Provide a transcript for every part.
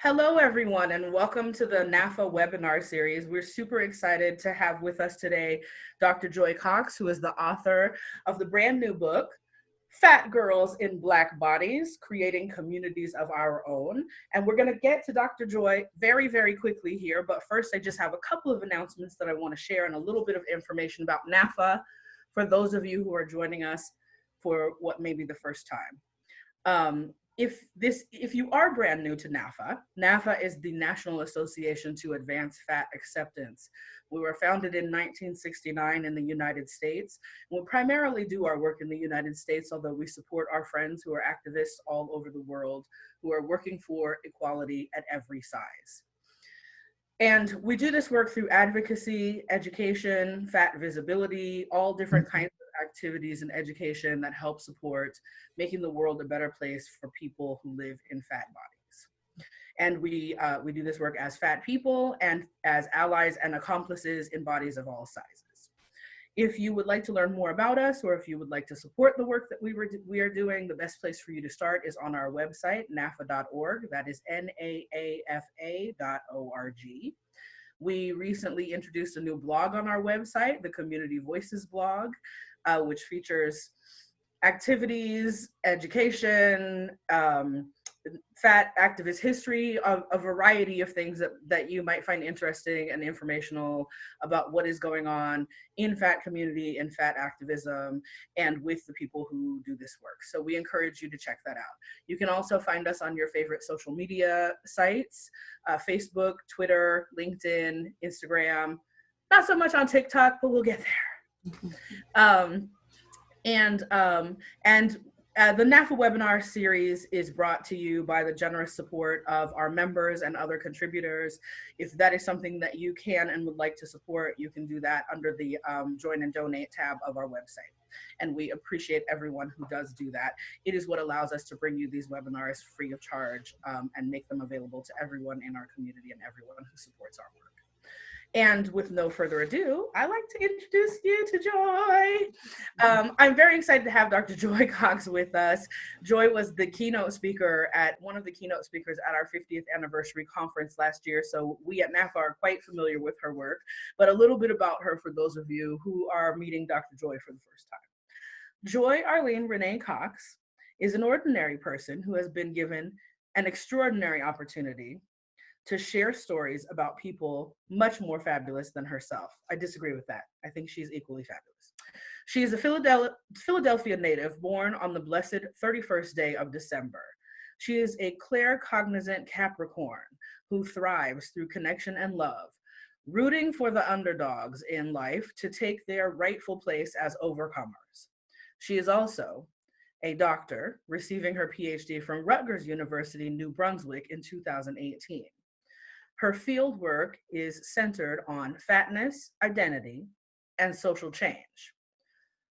Hello, everyone, and welcome to the NAAFA webinar series. We're super excited to have with us today Dr. Joy Cox, who is the author of the brand new book, Fat Girls in Black Bodies, Creating Communities of Our Own. And we're going to get to Dr. Joy very, very quickly here. But first, I just have a couple of announcements that I want to share and a little bit of information about NAAFA for those of you who are joining us for what may be the first time. If you are brand new to NAAFA, NAAFA is the National Association to Advance Fat Acceptance. We were founded in 1969 in the United States. We primarily do our work in the United States, although we support our friends who are activists all over the world who are working for equality at every size. And we do this work through advocacy, education, fat visibility, all different kinds of activities and education that help support making the world a better place for people who live in fat bodies. And we do this work as fat people and as allies and accomplices in bodies of all sizes. If you would like to learn more about us, or if you would like to support the work that we are doing, the best place for you to start is on our website, naafa.org. That is NAAFA.org. We recently introduced a new blog on our website, the Community Voices blog, which features activities, education, fat activist history, a variety of things that you might find interesting and informational about what is going on in fat community and fat activism and with the people who do this work. So we encourage you to check that out. You can also find us on your favorite social media sites, Facebook, Twitter, LinkedIn, Instagram, not so much on TikTok, but we'll get there. The NAAFA webinar series is brought to you by the generous support of our members and other contributors. If that is something that you can and would like to support, you can do that under the Join and Donate tab of our website. And we appreciate everyone who does do that. It is what allows us to bring you these webinars free of charge and make them available to everyone in our community and everyone who supports our work. And with no further ado, I'd like to introduce you to Joy. I'm very excited to have Dr. Joy Cox with us. Joy was the keynote speaker one of the keynote speakers at our 50th anniversary conference last year. So we at NAAFA are quite familiar with her work, but a little bit about her for those of you who are meeting Dr. Joy for the first time. Joy Arlene Renee Cox is an ordinary person who has been given an extraordinary opportunity to share stories about people much more fabulous than herself. I disagree with that. I think she's equally fabulous. She is a Philadelphia native born on the blessed 31st day of December. She is a claircognizant Capricorn who thrives through connection and love, rooting for the underdogs in life to take their rightful place as overcomers. She is also a doctor, receiving her PhD from Rutgers University, New Brunswick in 2018. Her field work is centered on fatness, identity, and social change.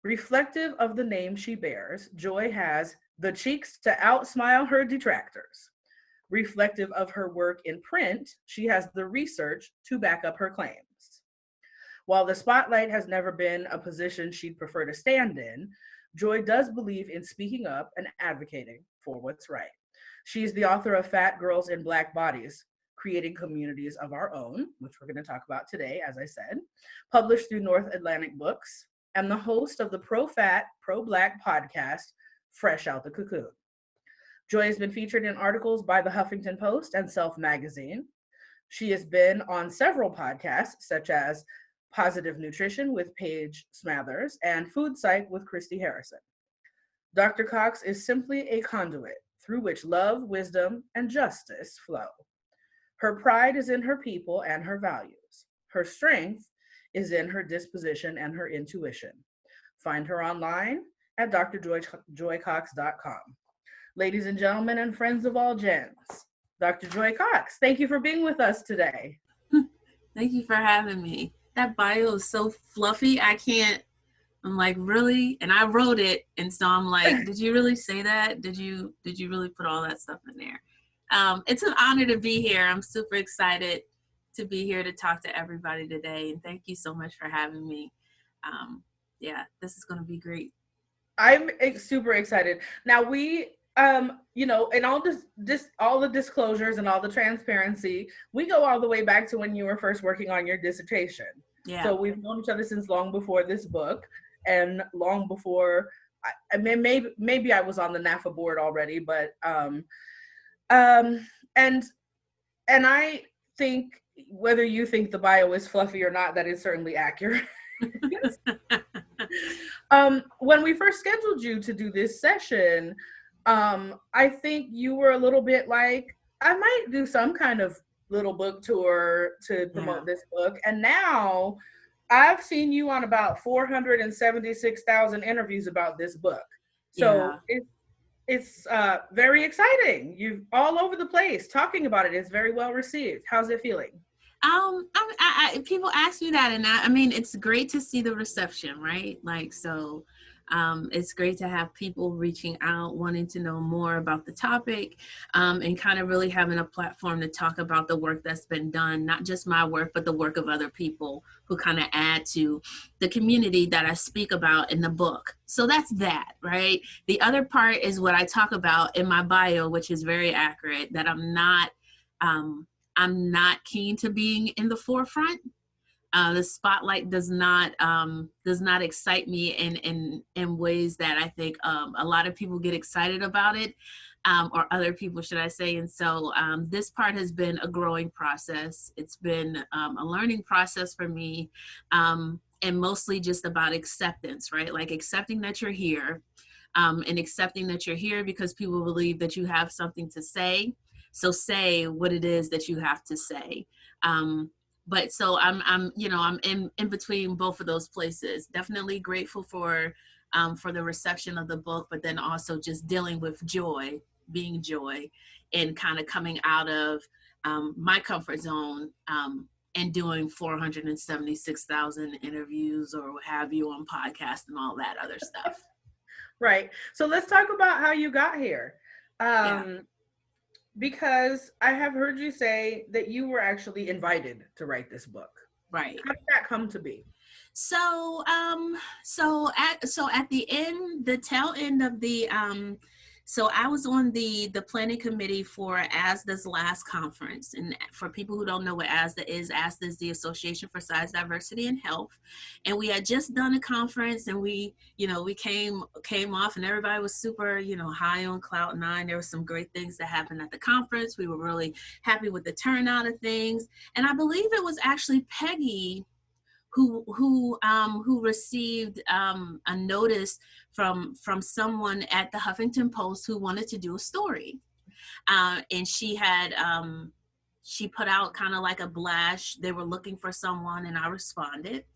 Reflective of the name she bears, Joy has the cheeks to outsmile her detractors. Reflective of her work in print, she has the research to back up her claims. While the spotlight has never been a position she'd prefer to stand in, Joy does believe in speaking up and advocating for what's right. She's the author of Fat Girls in Black Bodies, Creating Communities of Our Own, which we're going to talk about today, as I said, published through North Atlantic Books, and the host of the pro-fat, pro-black podcast, Fresh Out the Cocoon. Joy has been featured in articles by the Huffington Post and Self Magazine. She has been on several podcasts, such as Positive Nutrition with Paige Smathers and Food Psych with Christy Harrison. Dr. Cox is simply a conduit through which love, wisdom, and justice flow. Her pride is in her people and her values. Her strength is in her disposition and her intuition. Find her online at drjoycox.com. Ladies and gentlemen and friends of all gens, Dr. Joy Cox, thank you for being with us today. Thank you for having me. That bio is so fluffy. I'm like, really? And I wrote it. And so I'm like, did you really say that? Did you really put all that stuff in there? It's an honor to be here. I'm super excited to be here to talk to everybody today. And thank you so much for having me. Yeah, this is going to be great. I'm super excited. Now, we you know, and all all the disclosures and all the transparency, we go all the way back to when you were first working on your dissertation. Yeah. So we've known each other since long before this book, and long before, I mean, maybe I was on the NAAFA board already, but and I think whether you think the bio is fluffy or not, that is certainly accurate. When we first scheduled you to do this session, I think you were a little bit like, I might do some kind of little book tour to promote this book. And now I've seen you on about 476,000 interviews about this book. So it's very exciting. You're all over the place talking about it. It's very well received. How's it feeling? People ask me that, and I mean, it's great to see the reception, right? Like, so it's great to have people reaching out, wanting to know more about the topic, and kind of really having a platform to talk about the work that's been done, not just my work, but the work of other people who kind of add to the community that I speak about in the book. So that's that, right? The other part is what I talk about in my bio, which is very accurate, that I'm not keen to being in the forefront. The spotlight does not excite me in ways that I think a lot of people get excited about it, or other people, should I say. And so this part has been a growing process. It's been a learning process for me, and mostly just about acceptance, right? Like accepting that you're here, and accepting that you're here because people believe that you have something to say. So say what it is that you have to say. But so I'm in between both of those places. Definitely grateful for the reception of the book, but then also just dealing with joy, being joy, and kind of coming out of my comfort zone, and doing 476,000 interviews or what have you on podcasts and all that other stuff. Right. So let's talk about how you got here. Because I have heard you say that you were actually invited to write this book. Right. How did that come to be? So at the tail end of the so I was on the planning committee for ASDA's last conference. And for people who don't know what ASDA is the Association for Size, Diversity, and Health. And we had just done a conference, and we came off, and everybody was super, high on cloud nine. There were some great things that happened at the conference. We were really happy with the turnout of things. And I believe it was actually Peggy who received a notice from someone at the Huffington Post who wanted to do a story, and she had she put out kind of like a blast. They were looking for someone, and I responded.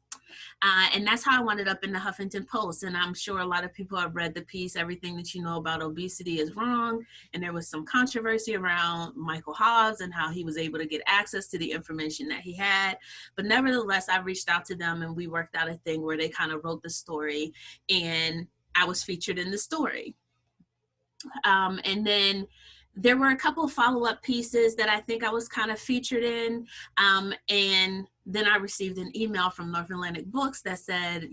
And that's how I wound up in the Huffington Post. And I'm sure a lot of people have read the piece, Everything That You Know About Obesity Is Wrong. And there was some controversy around Michael Hobbs and how he was able to get access to the information that he had. But nevertheless, I reached out to them, and we worked out a thing where they kind of wrote the story, and I was featured in the story. And then there were a couple of follow-up pieces that I think I was kind of featured in. And then I received an email from North Atlantic Books that said,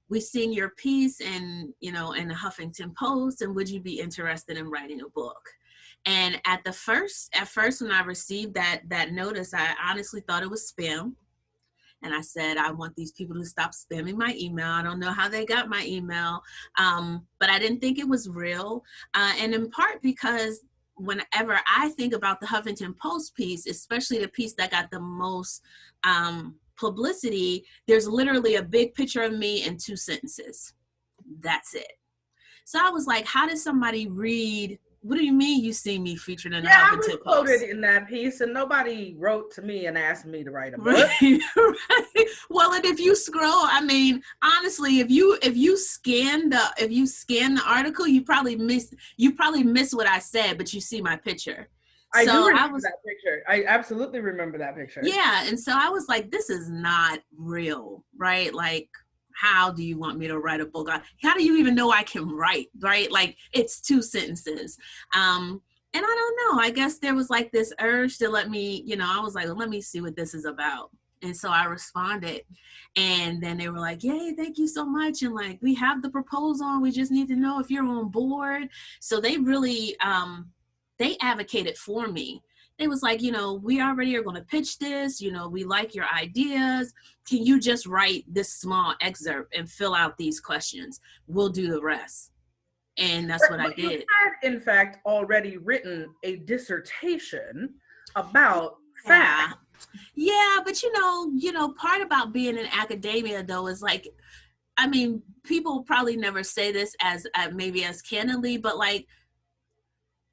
we seen your piece in the Huffington Post, and would you be interested in writing a book? And at first when I received that notice, I honestly thought it was spam. And I said, I want these people to stop spamming my email. I don't know how they got my email, but I didn't think it was real. And in part because whenever I think about the Huffington Post piece, especially the piece that got the most publicity, there's literally a big picture of me and 2 sentences. That's it. So I was like, how does somebody read? What do you mean you see me featured in the Huffington Post? I was quoted in that piece, and nobody wrote to me and asked me to write a book. Right. Well, and if you scroll, I mean, honestly, if you scan the article, you probably miss what I said, but you see my picture. I do remember that picture. I absolutely remember that picture. Yeah, and so I was like, this is not real, right? Like, how do you want me to write a book? How do you even know I can write, right? Like, it's 2 sentences. And I don't know, I guess there was like this urge to let me, I was like, let me see what this is about. And so I responded, and then they were like, yay, thank you so much. And like, we have the proposal. We just need to know if you're on board. So they really, they advocated for me. It was like, we already are going to pitch this. We like your ideas. Can you just write this small excerpt and fill out these questions? We'll do the rest. And that's what I did. You had, in fact, already written a dissertation about fat. Yeah, but part about being in academia though is like, I mean, people probably never say this as maybe as candidly, but like,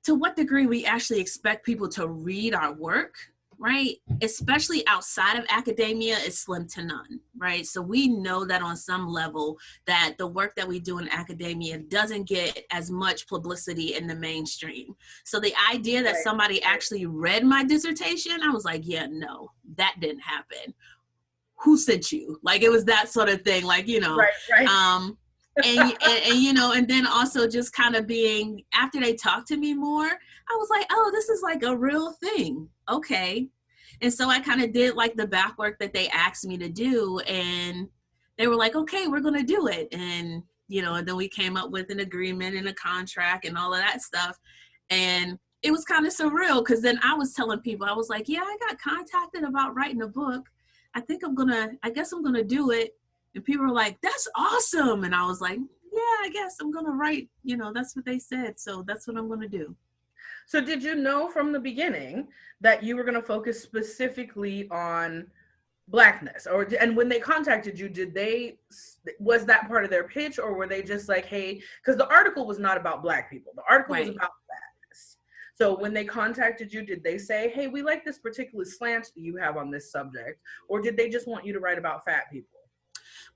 to what degree we actually expect people to read our work, right? Especially outside of academia is slim to none, right? So we know that on some level that the work that we do in academia doesn't get as much publicity in the mainstream. So the idea that somebody actually read my dissertation, I was like, yeah, no, that didn't happen. Who sent you? Like, it was that sort of thing, like, Right. And then also just kind of being, after they talked to me more, I was like, oh, this is like a real thing. Okay. And so I kind of did like the back work that they asked me to do. And they were like, okay, we're going to do it. And, and then we came up with an agreement and a contract and all of that stuff. And it was kind of surreal because then I was telling people, I was like, yeah, I got contacted about writing a book. I guess I'm going to do it. And people were like, that's awesome. And I was like, yeah, I guess I'm going to write, that's what they said. So that's what I'm going to do. So did you know from the beginning that you were going to focus specifically on Blackness? And when they contacted you, was that part of their pitch, or were they just like, hey, because the article was not about Black people. The article was about fatness. So when they contacted you, did they say, hey, we like this particular slant that you have on this subject? Or did they just want you to write about fat people?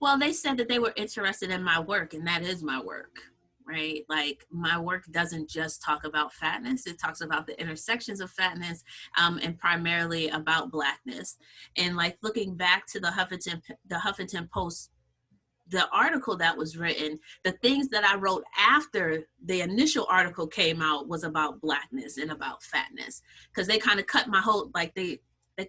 Well, they said that they were interested in my work, and that is my work, right? Like, my work doesn't just talk about fatness. It talks about the intersections of fatness, and primarily about Blackness. And like, looking back to the Huffington Post, the article that was written, the things that I wrote after the initial article came out was about Blackness and about fatness, because they kind of cut my whole, like, they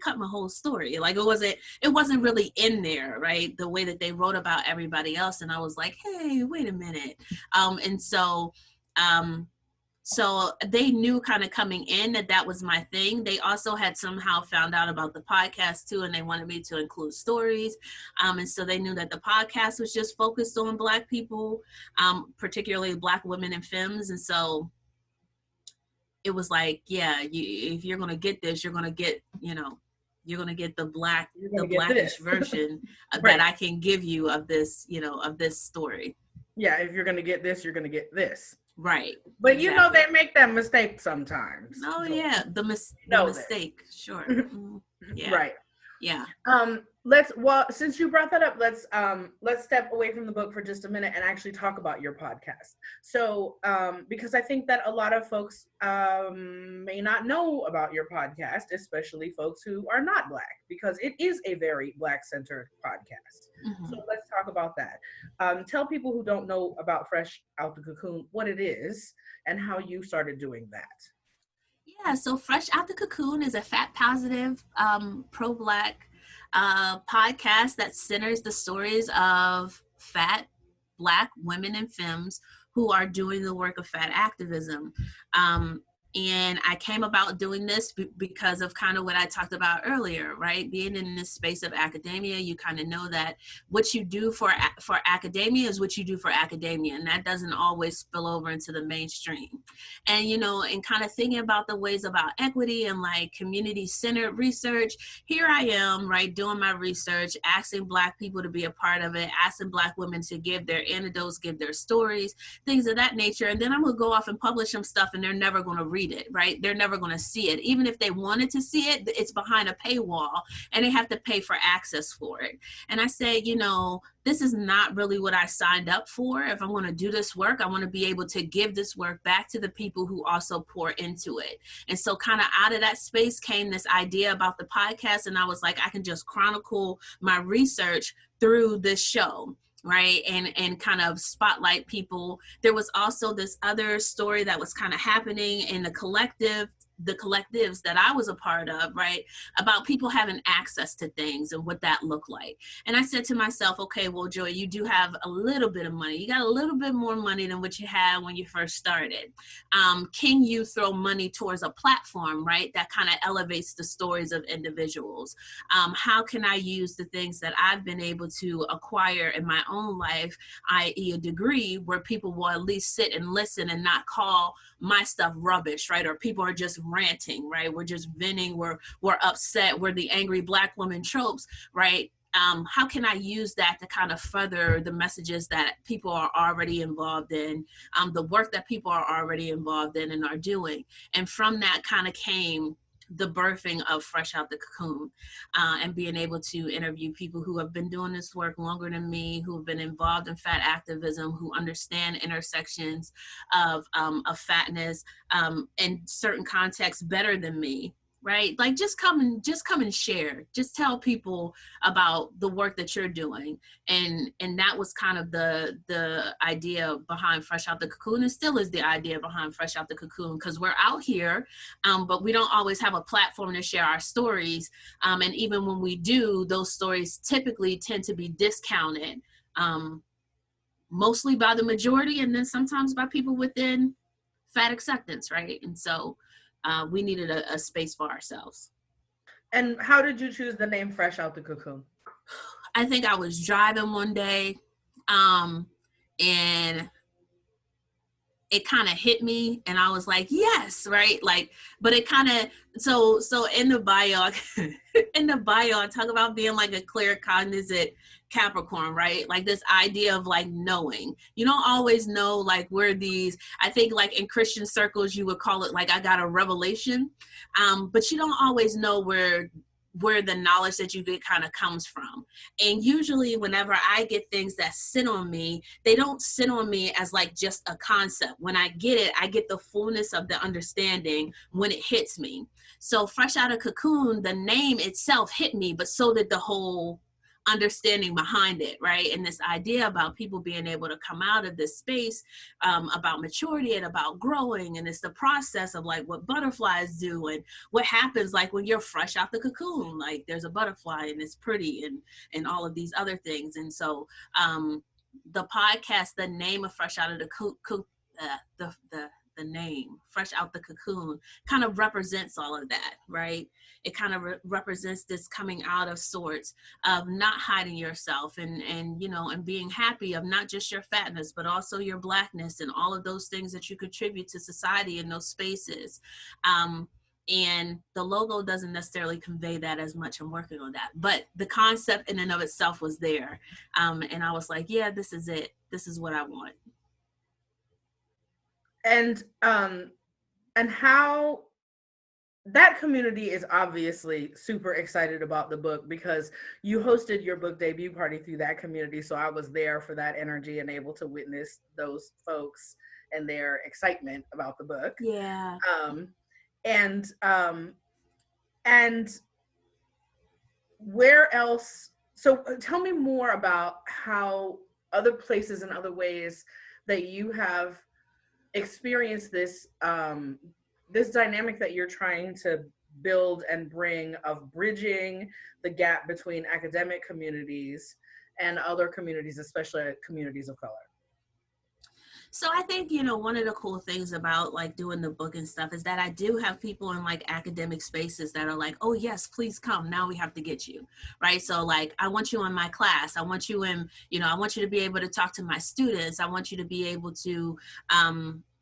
cut my whole story. Like, it wasn't really in there, right? The way that they wrote about everybody else. And I was like, hey, wait a minute. So they knew kind of coming in that was my thing. They also had somehow found out about the podcast too, and they wanted me to include stories. And so they knew that the podcast was just focused on Black people, particularly Black women and femmes. And so it was like, yeah, if you're going to get this, you're going to get, you're going to get the Blackish version that I can give you of this, of this story. Yeah. If you're going to get this, you're going to get this. Right. But exactly. They make that mistake sometimes. Oh, yeah. The mistake. Sure. Yeah. Right. Yeah. Since you brought that up, let's step away from the book for just a minute and actually talk about your podcast. So, because I think that a lot of folks may not know about your podcast, especially folks who are not Black, because it is a very Black-centered podcast. Mm-hmm. So let's talk about that. Tell people who don't know about Fresh Out the Cocoon what it is and how you started doing that. Yeah, so Fresh Out the Cocoon is a fat positive, pro-Black podcast that centers the stories of fat Black women and femmes who are doing the work of fat activism. And I came about doing this because of kind of what I talked about earlier, right? Being in this space of academia, you kind of know that what you do for academia is what you do for academia, and that doesn't always spill over into the mainstream. And, and kind of thinking about the ways about equity and like community-centered research, here I am, right, doing my research, asking Black people to be a part of it, asking Black women to give their anecdotes, give their stories, things of that nature. And then I'm going to go off and publish some stuff, and they're never going to read it, right? They're never going to see it. Even if they wanted to see it, it's behind a paywall and they have to pay for access for it. And I say, this is not really what I signed up for. If I'm going to do this work, I want to be able to give this work back to the people who also pour into it. And so kind of out of that space came this idea about the podcast. And I was like, I can just chronicle my research through this show, right? And kind of spotlight people. There was also this other story that was kind of happening in the collective the collectives that I was a part of, right, about people having access to things and what that looked like. And I said to myself, okay, well, Joy, you do have a little bit of money. You got a little bit more money than what you had when you first started. Can you throw money towards a platform, right, that kind of elevates the stories of individuals? How can I use the things that I've been able to acquire in my own life, i.e. a degree, where people will at least sit and listen and not call my stuff rubbish, right? Or people are just ranting, right? We're just venting, we're upset, we're the angry Black woman tropes, right? How can I use that to kind of further the messages that people are already involved in, the work that people are already involved in and are doing? And from that kind of came the birthing of Fresh Out the Cocoon, and being able to interview people who have been doing this work longer than me, who have been involved in fat activism, who understand intersections of fatness in certain contexts better than me. Right? Like just come and share. Just tell people about the work that you're doing. And that was kind of the idea behind Fresh Out the Cocoon, and still is the idea behind Fresh Out the Cocoon, because we're out here, but we don't always have a platform to share our stories. And even when we do, those stories typically tend to be discounted, mostly by the majority, and then sometimes by people within fat acceptance, right? And so we needed a space for ourselves. And how did you choose the name Fresh Out the Cocoon? I think I was driving one day, and it kind of hit me, and I was like, yes, right? Like, but it kind of, so in the bio, I talk about being like a claircognizant Capricorn, right? Like this idea of like knowing. You don't always know like where these, I think like in Christian circles, you would call it like I got a revelation, but you don't always know where the knowledge that you get kind of comes from. And usually whenever I get things that sit on me, they don't sit on me as like just a concept. When I get it, I get the fullness of the understanding when it hits me. So Fresh Out of Cocoon, the name itself hit me, but so did the whole understanding behind it, right? And this idea about people being able to come out of this space, about maturity and about growing, and it's the process of like what butterflies do and what happens like when you're fresh out the cocoon, like there's a butterfly and it's pretty and all of these other things. And so the podcast, the name of Fresh Out of the name Fresh Out the Cocoon kind of represents all of that, right? It kind of represents this coming out of sorts of not hiding yourself and you know, and being happy of not just your fatness, but also your Blackness and all of those things that you contribute to society in those spaces. And the logo doesn't necessarily convey that as much. I'm working on that, but the concept in and of itself was there. And I was like, yeah, this is it. This is what I want. And how that community is obviously super excited about the book because you hosted your book debut party through that community. So I was there for that energy and able to witness those folks and their excitement about the book. Yeah. And where else? So tell me more about how other places and other ways that you have experienced this this dynamic that you're trying to build and bring of bridging the gap between academic communities and other communities, especially communities of color. So I think, you know, one of the cool things about like doing the book and stuff is that I do have people in like academic spaces that are like, oh yes, please come. Now we have to get you, right? So like, I want you in my class. I want you in, you know, I want you to be able to talk to my students. I want you to be able to,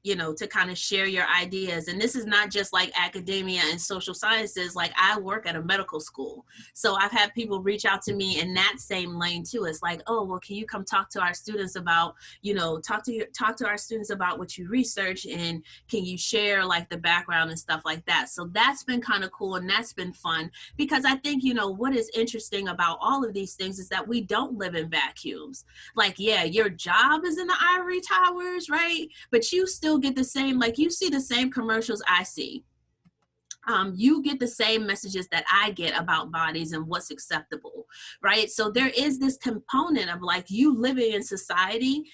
you know, to kind of share your ideas. And this is not just like academia and social sciences. Like I work at a medical school. So I've had people reach out to me in that same lane too. It's like, oh, well, can you come talk to our students about, you know, talk to our students about what you research, and can you share like the background and stuff like that. So that's been kind of cool. And that's been fun because I think, you know, what is interesting about all of these things is that we don't live in vacuums. Like, yeah, your job is in the ivory towers, right? But you still get the same, like you see the same commercials I see. You get the same messages that I get about bodies and what's acceptable, right? So there is this component of like you living in society,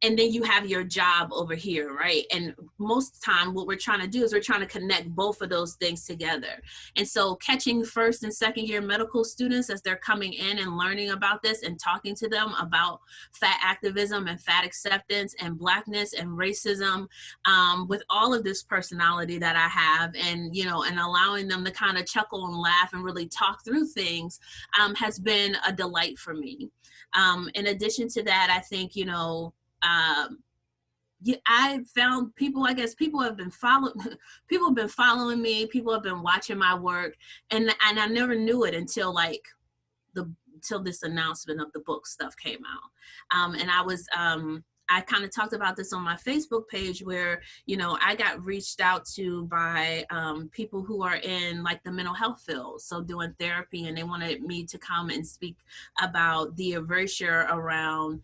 and then you have your job over here, right? And most of the time what we're trying to do is we're trying to connect both of those things together. And so catching first and second year medical students as they're coming in and learning about this and talking to them about fat activism and fat acceptance and Blackness and racism, with all of this personality that I have, and, you know, and allowing them to kind of chuckle and laugh and really talk through things, has been a delight for me. In addition to that, I think, you know, yeah, I found people, I guess people have been following me, people have been watching my work, and I never knew it until like till this announcement of the book stuff came out. And I kind of talked about this on my Facebook page where, you know, I got reached out to by people who are in like the mental health field, so doing therapy, and they wanted me to come and speak about the erasure around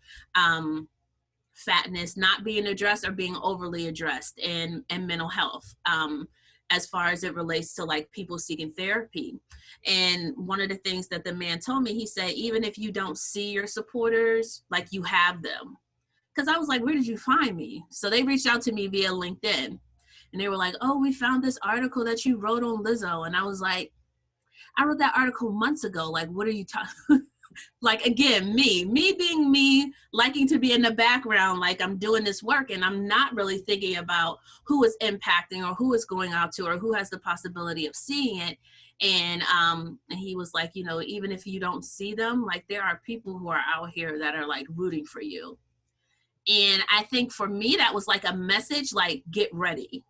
fatness not being addressed or being overly addressed in mental health, as far as it relates to like people seeking therapy. And one of the things that the man told me, he said, even if you don't see your supporters, like you have them. Because I was like, where did you find me? So they reached out to me via LinkedIn, and they were like, oh, we found this article that you wrote on Lizzo. And I was like, I wrote that article months ago. Like, what are you talking? Like, again, me being me, liking to be in the background, like I'm doing this work and I'm not really thinking about who is impacting or who is going out to or who has the possibility of seeing it. And he was like, you know, even if you don't see them, like there are people who are out here that are like rooting for you. And I think for me, that was like a message, like, get ready.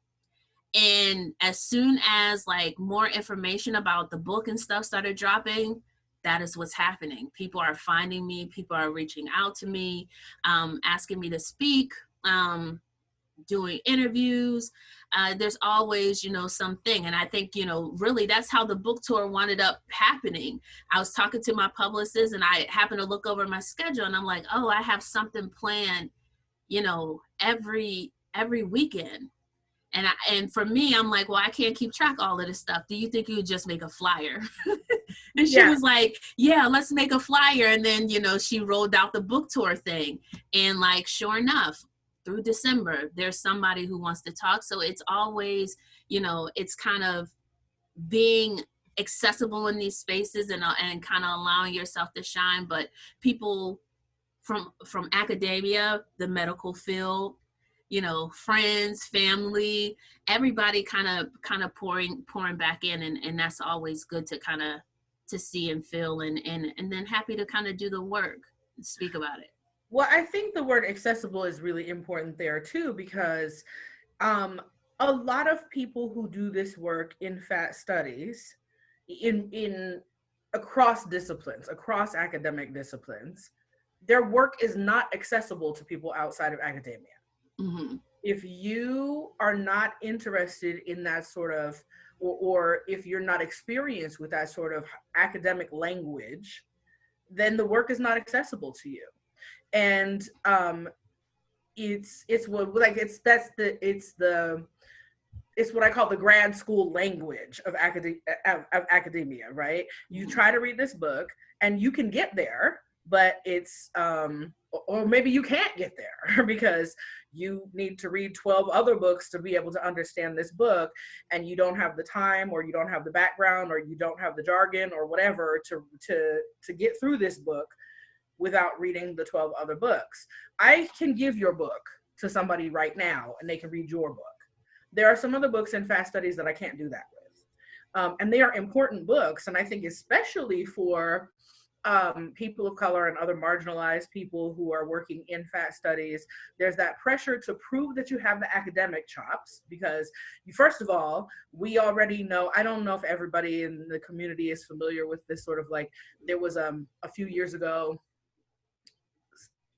And as soon as like more information about the book and stuff started dropping, that is what's happening. People are finding me, people are reaching out to me, asking me to speak, doing interviews. There's always, you know, something. And I think, you know, really that's how the book tour wound up happening. I was talking to my publicist and I happened to look over my schedule and I'm like, oh, I have something planned, you know, every weekend. And for me, I'm like, well, I can't keep track of all of this stuff. Do you think you would just make a flyer? And she was like, yeah, let's make a flyer. And then, you know, she rolled out the book tour thing. And like, sure enough, through December, there's somebody who wants to talk. So it's always, you know, it's kind of being accessible in these spaces and kind of allowing yourself to shine. But people from academia, the medical field, you know, friends, family, everybody kind of pouring back in, and that's always good to kind of to see and feel, and then happy to kind of do the work and speak about it. Well, I think the word accessible is really important there too, because a lot of people who do this work in fat studies, in across disciplines, across academic disciplines, their work is not accessible to people outside of academia. Mm-hmm. If you are not interested in that sort of, or if you're not experienced with that sort of academic language, then the work is not accessible to you. And it's what I call the grad school language of academia, right? You try to read this book and you can get there, but it's or maybe you can't get there because you need to read 12 other books to be able to understand this book, and you don't have the time, or you don't have the background, or you don't have the jargon or whatever to get through this book without reading the 12 other books. I can give your book to somebody right now and they can read your book. There are some other books in fast studies that I can't do that with. And they are important books. And I think especially for people of color and other marginalized people who are working in fat studies, there's that pressure to prove that you have the academic chops, because first of all, we already know, I don't know if everybody in the community is familiar with this sort of like, there was a few years ago,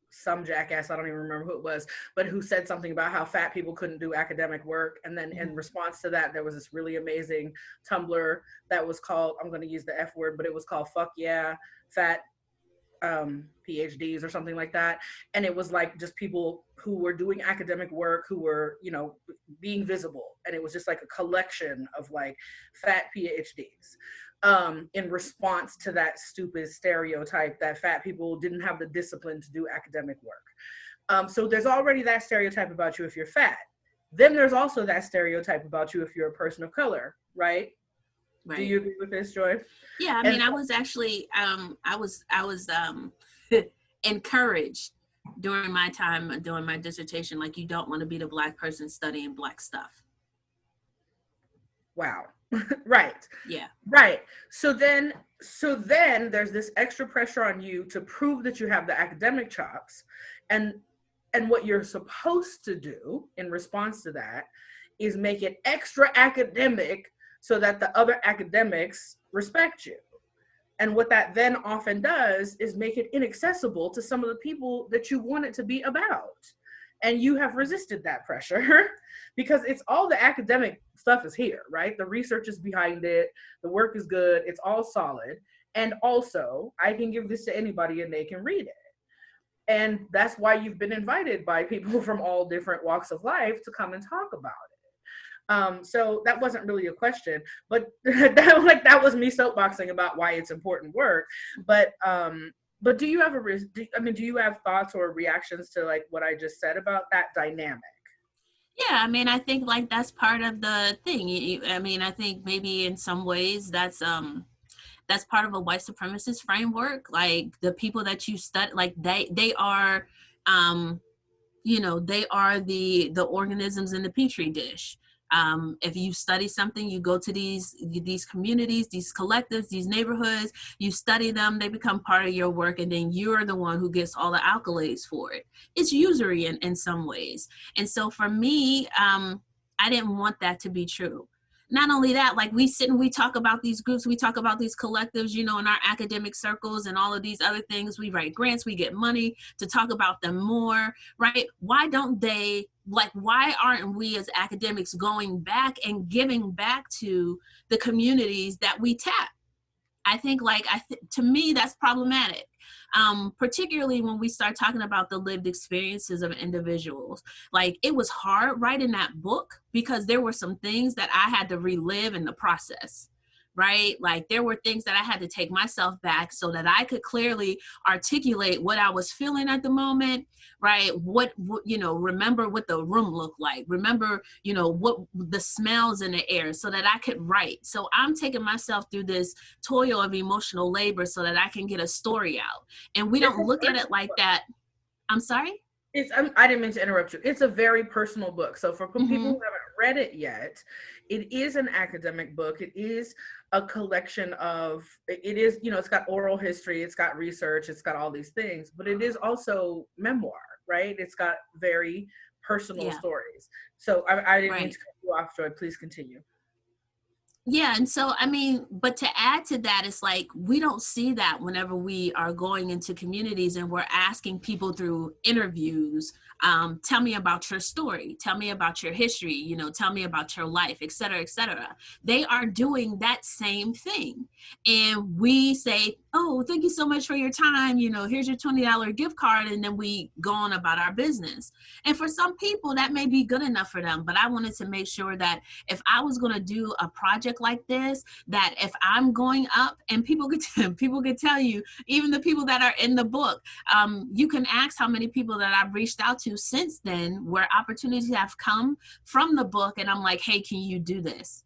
some jackass, I don't even remember who it was, but who said something about how fat people couldn't do academic work. And then in response to that, there was this really amazing Tumblr that was called, I'm going to use the F word, but it was called Fuck Yeah, Fat PhDs or something like that. And it was like just people who were doing academic work, who were, you know, being visible. And it was just like a collection of like fat PhDs. In response to that stupid stereotype that fat people didn't have the discipline to do academic work. So there's already that stereotype about you if you're fat. Then there's also that stereotype about you if you're a person of color, right? Right. Do you agree with this, Joy? Yeah, I mean, I was actually, I was encouraged during my time doing my dissertation, like, you don't want to be the Black person studying Black stuff. Wow. Right. Yeah. Right. So then there's this extra pressure on you to prove that you have the academic chops, and what you're supposed to do in response to that is make it extra academic so that the other academics respect you. And what that then often does is make it inaccessible to some of the people that you want it to be about. And you have resisted that pressure because it's all the academic stuff is here, right? The research is behind it. The work is good. It's all solid. And also, I can give this to anybody and they can read it. And that's why you've been invited by people from all different walks of life to come and talk about it. So that wasn't really a question, but that was me soapboxing about why it's important work. But do you have do you have thoughts or reactions to like what I just said about that dynamic? Yeah, I mean, I think like that's part of the thing. I mean, I think maybe in some ways that's part of a white supremacist framework. Like the people that you study, like they are, they are the organisms in the petri dish. If you study something, you go to these communities, these collectives, these neighborhoods, you study them, they become part of your work, and then you're the one who gets all the accolades for it. It's usury in some ways. And so for me, I didn't want that to be true. Not only that, like we sit and we talk about these groups, we talk about these collectives, in our academic circles and all of these other things. We write grants, we get money to talk about them more, right? Why aren't we as academics going back and giving back to the communities that we tap? I think to me, that's problematic. Particularly when we start talking about the lived experiences of individuals. Like it was hard writing that book because there were some things that I had to relive in the process, right? Like there were things that I had to take myself back so that I could clearly articulate what I was feeling at the moment, right? What remember what the room looked like, remember, what the smells in the air so that I could write. So I'm taking myself through this toil of emotional labor so that I can get a story out. And we don't look at it like that. I'm sorry? I didn't mean to interrupt you. It's a very personal book. So for people who haven't read it yet, it is an academic book. It is a collection of, it's got oral history, it's got research, it's got all these things, but it is also memoir, right? It's got very personal stories. So I didn't mean to cut you off, Joy. Please continue. Yeah. And so, I mean, but to add to that, it's like, we don't see that whenever we are going into communities and we're asking people through interviews, tell me about your story, tell me about your history, tell me about your life, et cetera, et cetera. They are doing that same thing. And we say, oh, thank you so much for your time. Here's your $20 gift card. And then we go on about our business. And for some people that may be good enough for them, but I wanted to make sure that if I was going to do a project like this, that if I'm going up, and people could tell you, even the people that are in the book, you can ask how many people that I've reached out to since then where opportunities have come from the book. And I'm like, hey, can you do this?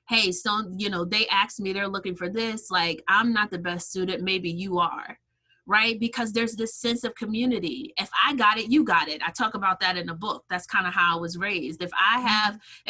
Hey, so, they asked me, they're looking for this. Like, I'm not the best student. Maybe you are. Right? Because there's this sense of community. If I got it, you got it. I talk about that in the book. That's kind of how I was raised. If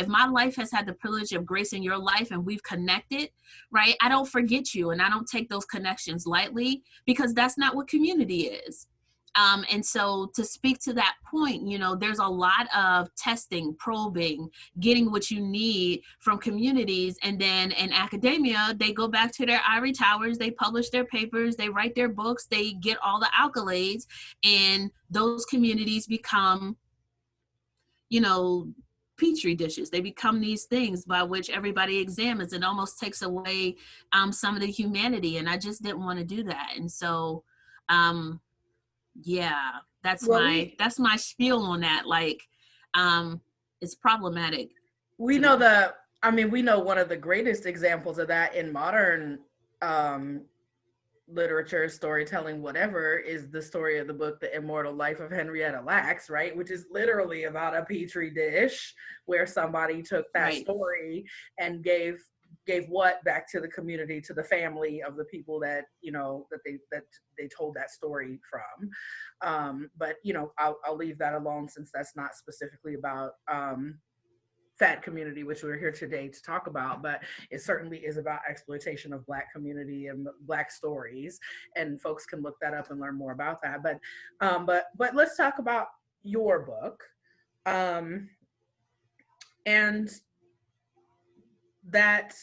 my life has had the privilege of gracing your life and we've connected, right? I don't forget you and I don't take those connections lightly because that's not what community is. And so to speak to that point, there's a lot of testing, probing, getting what you need from communities. And then in academia, they go back to their ivory towers, they publish their papers, they write their books, they get all the accolades, and those communities become, petri dishes. They become these things by which everybody examines. It almost takes away some of the humanity. And I just didn't want to do that. And so, yeah, that's my spiel on that. Like, it's problematic. We know one of the greatest examples of that in modern literature, storytelling, whatever, is the story of the book The Immortal Life of Henrietta Lacks, right? Which is literally about a petri dish where somebody took that Right. story and gave what back to the community, to the family of the people that, you know, that they told that story from. But, you know, I'll leave that alone, since that's not specifically about fat community, which we're here today to talk about, but it certainly is about exploitation of Black community and Black stories, and folks can look that up and learn more about that. But let's talk about your book, and that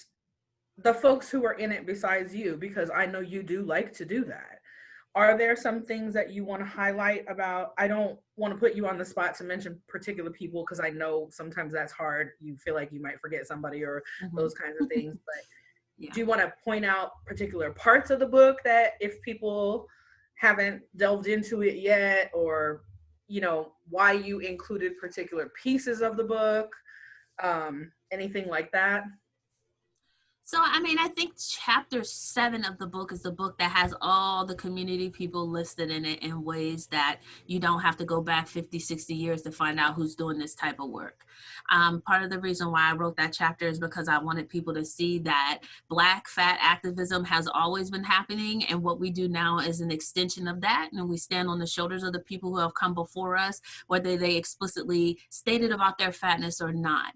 the folks who are in it besides you, because I know you do like to do that. Are there some things that you want to highlight about? I don't want to put you on the spot to mention particular people, because I know sometimes that's hard. You feel like you might forget somebody or those kinds of things. But Yeah. do you want to point out particular parts of the book that if people haven't delved into it yet, or, you know, why you included particular pieces of the book, anything like that? So, I mean, I think chapter 7 of the book is the book that has all the community people listed in it in ways that you don't have to go back 50, 60 years to find out who's doing this type of work. Part of the reason why I wrote that chapter is because I wanted people to see that Black fat activism has always been happening, and what we do now is an extension of that, and we stand on the shoulders of the people who have come before us, whether they explicitly stated about their fatness or not.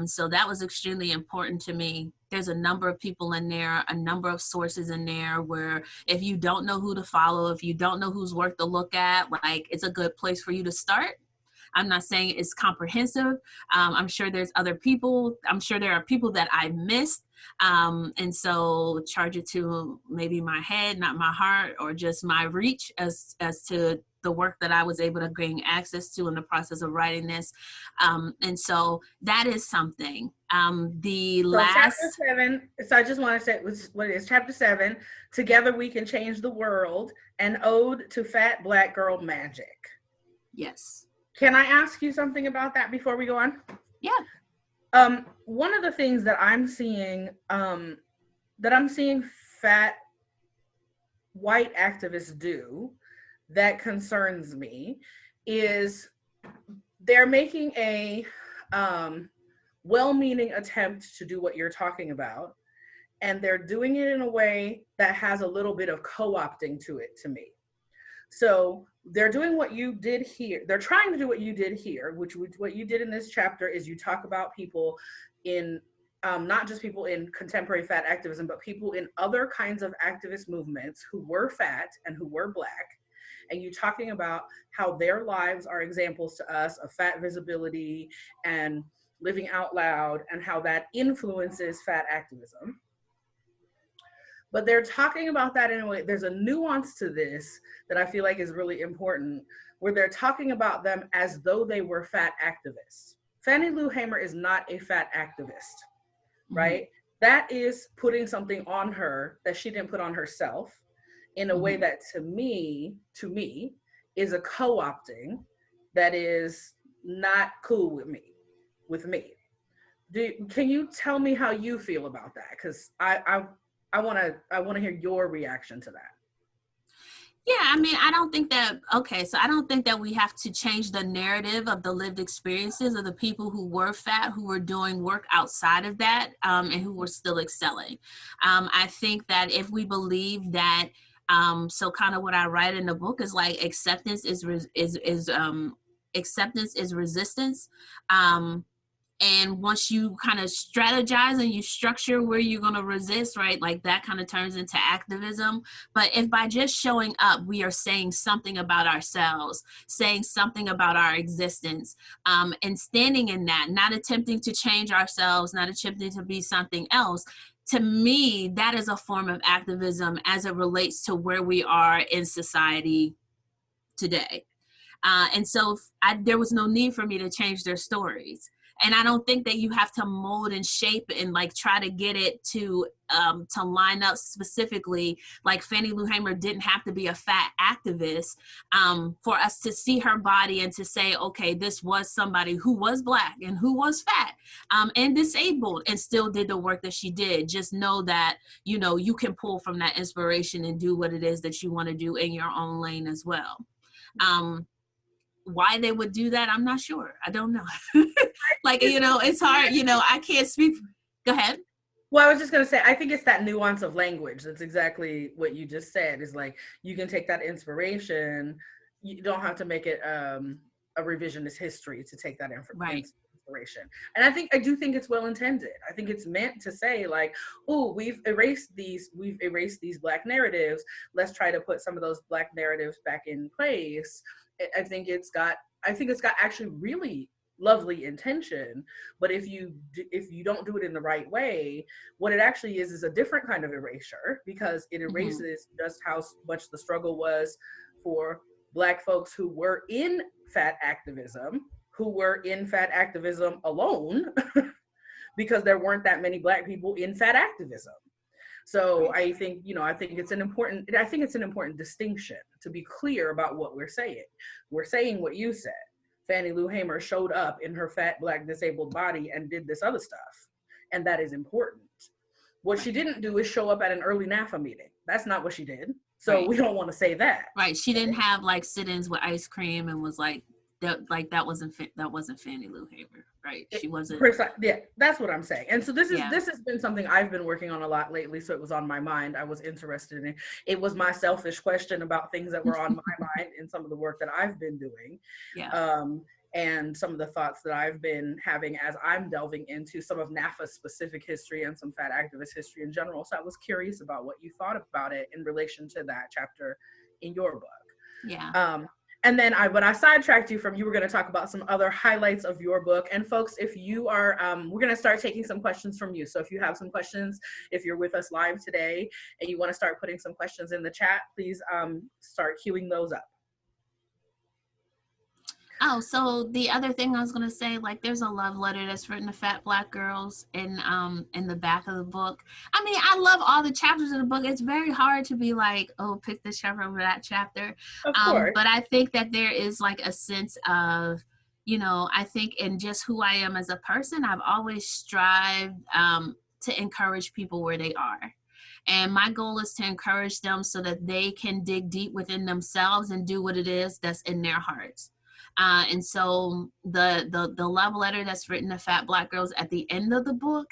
So that was extremely important to me. There's a number of people in there, a number of sources in there where if you don't know who to follow, if you don't know who's worth to look at, like, it's a good place for you to start. I'm not saying it's comprehensive. I'm sure there's other people. I'm sure there are people that I missed. And so charge it to maybe my head, not my heart, or just my reach as to the work that I was able to gain access to in the process of writing this. And so that is something. Chapter 7, so I just want to say what it is. Chapter 7, Together We Can Change the World, an ode to fat Black girl magic. Yes. Can I ask you something about that before we go on? Yeah. One of the things that I'm seeing fat white activists do that concerns me is they're making a well-meaning attempt to do what you're talking about, and they're doing it in a way that has a little bit of co-opting to it, to me. So they're doing what you did here. They're trying to do what you did here, which what you did in this chapter is you talk about people in, not just people in contemporary fat activism, but people in other kinds of activist movements who were fat and who were Black. And you talking about how their lives are examples to us of fat visibility and living out loud, and how that influences fat activism. But they're talking about that in a way, there's a nuance to this that I feel like is really important, where they're talking about them as though they were fat activists. Fannie Lou Hamer is not a fat activist, right? That is putting something on her that she didn't put on herself in a way that to me is a co-opting that is not cool with me. Can you tell me how you feel about that? Because I want to hear your reaction to that. Yeah, I mean, I don't think that we have to change the narrative of the lived experiences of the people who were fat, who were doing work outside of that, and who were still excelling. I think that if we believe that, so kind of what I write in the book is like acceptance is resistance. And once you kind of strategize and you structure where you're going to resist, right, like that kind of turns into activism. But if by just showing up, we are saying something about ourselves, saying something about our existence, and standing in that, not attempting to change ourselves, not attempting to be something else, to me, that is a form of activism as it relates to where we are in society today. And so there was no need for me to change their stories. And I don't think that you have to mold and shape and like try to get it to line up specifically. Like Fannie Lou Hamer didn't have to be a fat activist for us to see her body and to say, okay, this was somebody who was Black and who was fat and disabled and still did the work that she did. Just know that, you know, you can pull from that inspiration and do what it is that you want to do in your own lane as well. Why they would do that, I'm not sure. I don't know. Like, you know, it's hard, you know, I can't speak. Go ahead. Well, I was just going to say, I think it's that nuance of language. That's exactly what you just said, is like, you can take that inspiration. You don't have to make it a revisionist history to take that inspiration. And I do think it's well intended. I think it's meant to say like, oh, we've erased these Black narratives. Let's try to put some of those Black narratives back in place. I think it's got actually really lovely intention, but if you don't do it in the right way, what it actually is a different kind of erasure, because it erases just how much the struggle was for Black folks who were in fat activism alone, because there weren't that many Black people in fat activism. So I think it's an important distinction to be clear about what we're saying. We're saying what you said. Fannie Lou Hamer showed up in her fat Black disabled body and did this other stuff. And that is important. What she didn't do is show up at an early NAAFA meeting. That's not what she did. So we don't want to say that. Right. She didn't have like sit-ins with ice cream and was like, that wasn't Fannie Lou Hamer, right? She wasn't. Yeah, that's what I'm saying. And so this has been something I've been working on a lot lately. So it was on my mind. I was interested in it. It was my selfish question about things that were on my mind in some of the work that I've been doing. Yeah. And some of the thoughts that I've been having as I'm delving into some of NAAFA specific history and some fat activist history in general. So I was curious about what you thought about it in relation to that chapter in your book. Yeah. And then when I sidetracked you were going to talk about some other highlights of your book. And folks, if you are, we're going to start taking some questions from you. So if you have some questions, if you're with us live today and you want to start putting some questions in the chat, please start queuing those up. Oh, so the other thing I was gonna say, like, there's a love letter that's written to fat Black girls in the back of the book. I mean, I love all the chapters of the book. It's very hard to be like, oh, pick this chapter over that chapter. Of course. But I think that there is like a sense of, you know, I think in just who I am as a person, I've always strived to encourage people where they are. And my goal is to encourage them so that they can dig deep within themselves and do what it is that's in their hearts. And so the love letter that's written to fat Black girls at the end of the book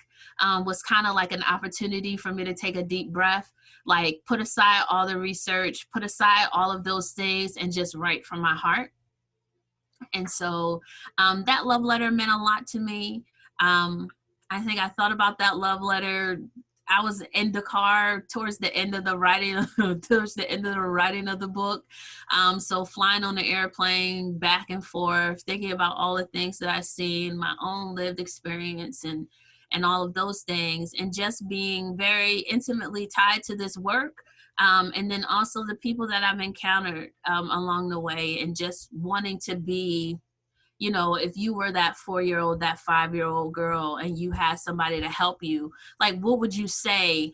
was kind of like an opportunity for me to take a deep breath, like put aside all the research, put aside all of those things and just write from my heart. And so that love letter meant a lot to me. I think I thought about that love letter. I was in the car towards the end of the writing of the book. So flying on the airplane back and forth, thinking about all the things that I've seen, my own lived experience and all of those things, and just being very intimately tied to this work. And then also the people that I've encountered along the way, and just wanting to be, you know, if you were that 4-year-old, that 5-year-old girl, and you had somebody to help you, like, what would you say?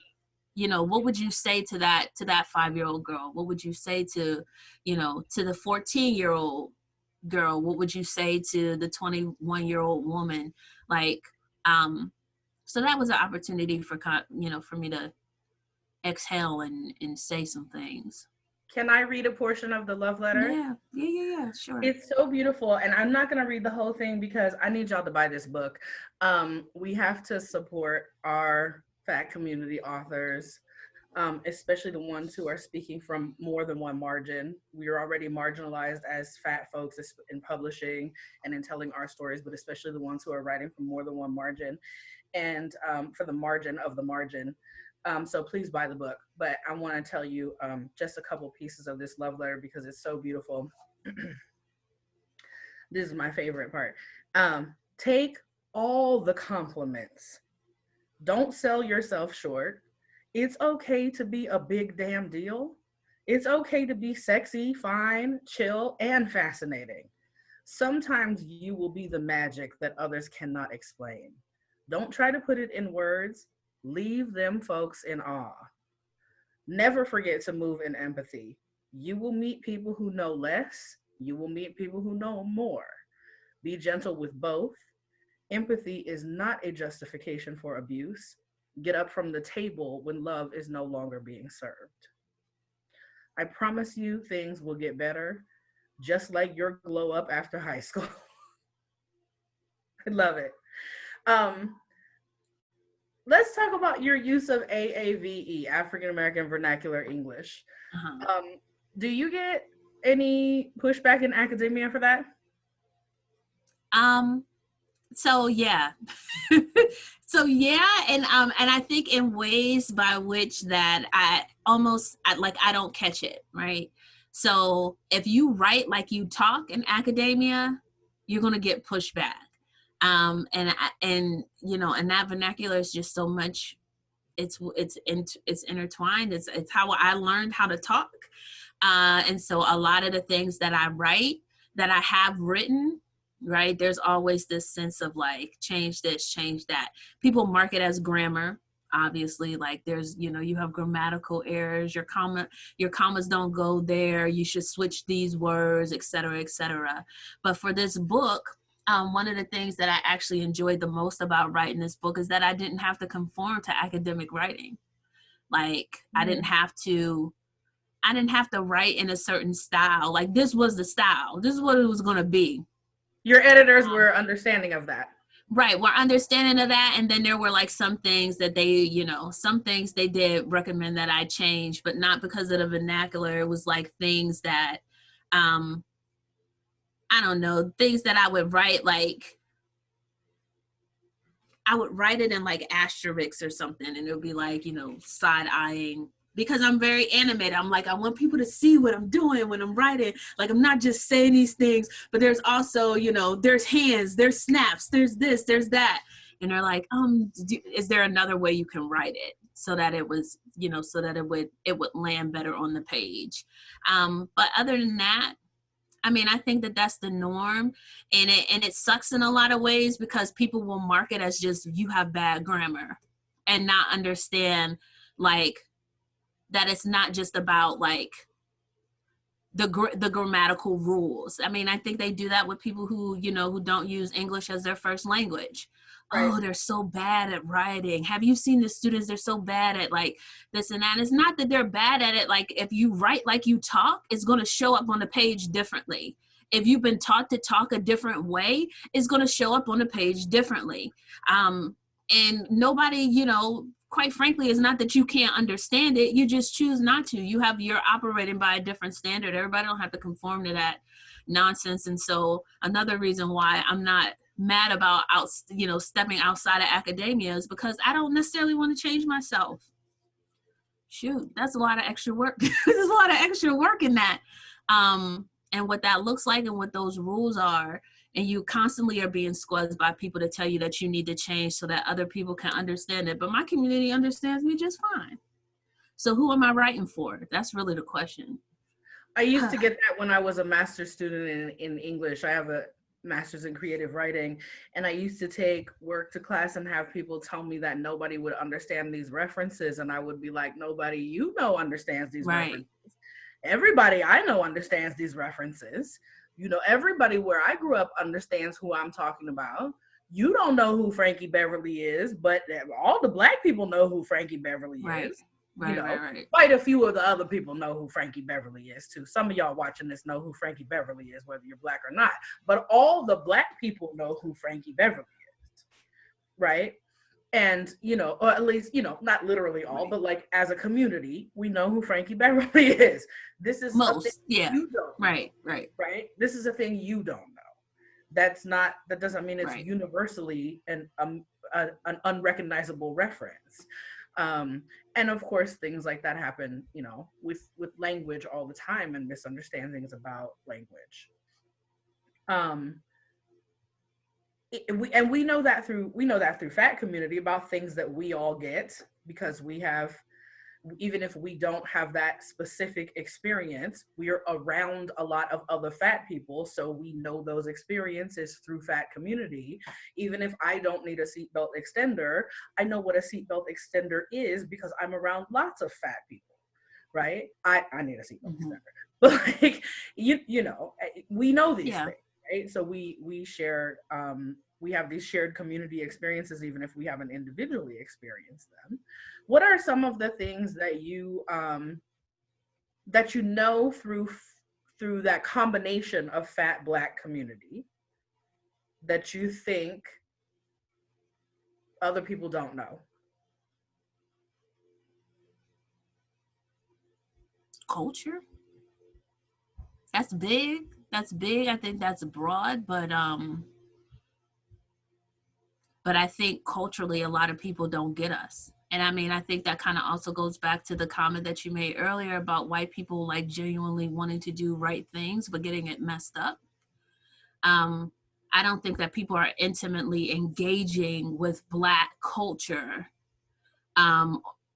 You know, what would you say to that 5-year-old girl? What would you say to, you know, to the 14-year-old girl? What would you say to the 21-year-old woman? Like, so that was an opportunity for, you know, for me to exhale and say some things. Can I read a portion of the love letter? Yeah, sure. It's so beautiful, and I'm not going to read the whole thing because I need y'all to buy this book. We have to support our fat community authors, especially the ones who are speaking from more than one margin. We are already marginalized as fat folks in publishing and in telling our stories, but especially the ones who are writing from more than one margin, and for the margin of the margin. So please buy the book. But I want to tell you just a couple pieces of this love letter because it's so beautiful. This is my favorite part. Take all the compliments. Don't sell yourself short. It's okay to be a big damn deal. It's okay to be sexy, fine, chill, and fascinating. Sometimes you will be the magic that others cannot explain. Don't try to put it in words. Leave them folks in awe. Never forget to move in empathy. You will meet people who know less. You will meet people who know more. Be gentle with both. Empathy is not a justification for abuse. Get up from the table when love is no longer being served. I promise you things will get better, just like your glow up after high school. I love it. Um, let's talk about your use of AAVE, African American Vernacular English. Do you get any pushback in academia for that? So yeah. So yeah, and I think in ways by which that I don't catch it, right? So if you write like you talk in academia, you're gonna get pushback. And that vernacular is just so much. It's intertwined. It's how I learned how to talk, and so a lot of the things that I write, that I have written, right, there's always this sense of like, change this, change that. People mark it as grammar, obviously, like there's, you have grammatical errors, your commas don't go there, you should switch these words, etc., etc. But for this book, one of the things that I actually enjoyed the most about writing this book is that I didn't have to conform to academic writing. Like I didn't have to write in a certain style. Like this was the style. This is what it was going to be. Your editors were understanding of that. Right. We're understanding of that. And then there were like some things that they, some things they did recommend that I change, but not because of the vernacular. It was like things that, I don't know, things that I would write, like I would write it in like asterisks or something, and it would be like, side eyeing, because I'm very animated. I'm like, I want people to see what I'm doing when I'm writing. Like, I'm not just saying these things, but there's also, there's hands, there's snaps, there's this, there's that. And they're like, is there another way you can write it so that it was, so that it would land better on the page. But other than that, I mean, I think that that's the norm, and it sucks in a lot of ways because people will mark it as just, you have bad grammar, and not understand like that it's not just about like the grammatical rules. I mean, I think they do that with people who, who don't use English as their first language. Right. Oh, they're so bad at writing. Have you seen the students? They're so bad at like this and that. It's not that they're bad at it. Like if you write like you talk, it's going to show up on the page differently. If you've been taught to talk a different way, it's going to show up on the page differently. And nobody, quite frankly, it's not that you can't understand it. You just choose not to. You're operating by a different standard. Everybody don't have to conform to that nonsense. And so another reason why I'm not mad about stepping outside of academia is because I don't necessarily want to change myself. Shoot, that's a lot of extra work. There's a lot of extra work in that. And what that looks like and what those rules are. And you constantly are being squeezed by people to tell you that you need to change so that other people can understand it. But my community understands me just fine. So who am I writing for? That's really the question. I used to get that when I was a master's student in English. I have a master's in creative writing, and I used to take work to class and have people tell me that nobody would understand these references, and I would be like, nobody understands these references. Everybody I know understands these references. Everybody where I grew up understands who I'm talking about. You don't know who Frankie Beverly is, but all the Black people know who Frankie Beverly is. Right. Quite a few of the other people know who Frankie Beverly is too. Some of y'all watching this know who Frankie Beverly is, whether you're Black or not. But all the Black people know who Frankie Beverly is, right? And, or at least, not literally all, but like as a community, we know who Frankie Beverly is. This is something you don't know. Right? This is a thing you don't know. That doesn't mean it's universally an unrecognizable reference. And of course, things like that happen, with language all the time, and misunderstandings about language. We know that through fat community about things that we all get because we have even if we don't have that specific experience, we're around a lot of other fat people, so we know those experiences through fat community. Even if I don't need a seatbelt extender, I know what a seatbelt extender is because I'm around lots of fat people, right? I need a seatbelt extender, but like you know, we know these things, right? So we share we have these shared community experiences, even if we haven't individually experienced them. What are some of the things that you know through that combination of fat Black community that you think other people don't know? Culture. That's big. That's big. I think that's broad, but I think culturally a lot of people don't get us. And I mean, I think that kind of also goes back to the comment that you made earlier about white people like genuinely wanting to do right things, but getting it messed up. I don't think that people are intimately engaging with Black culture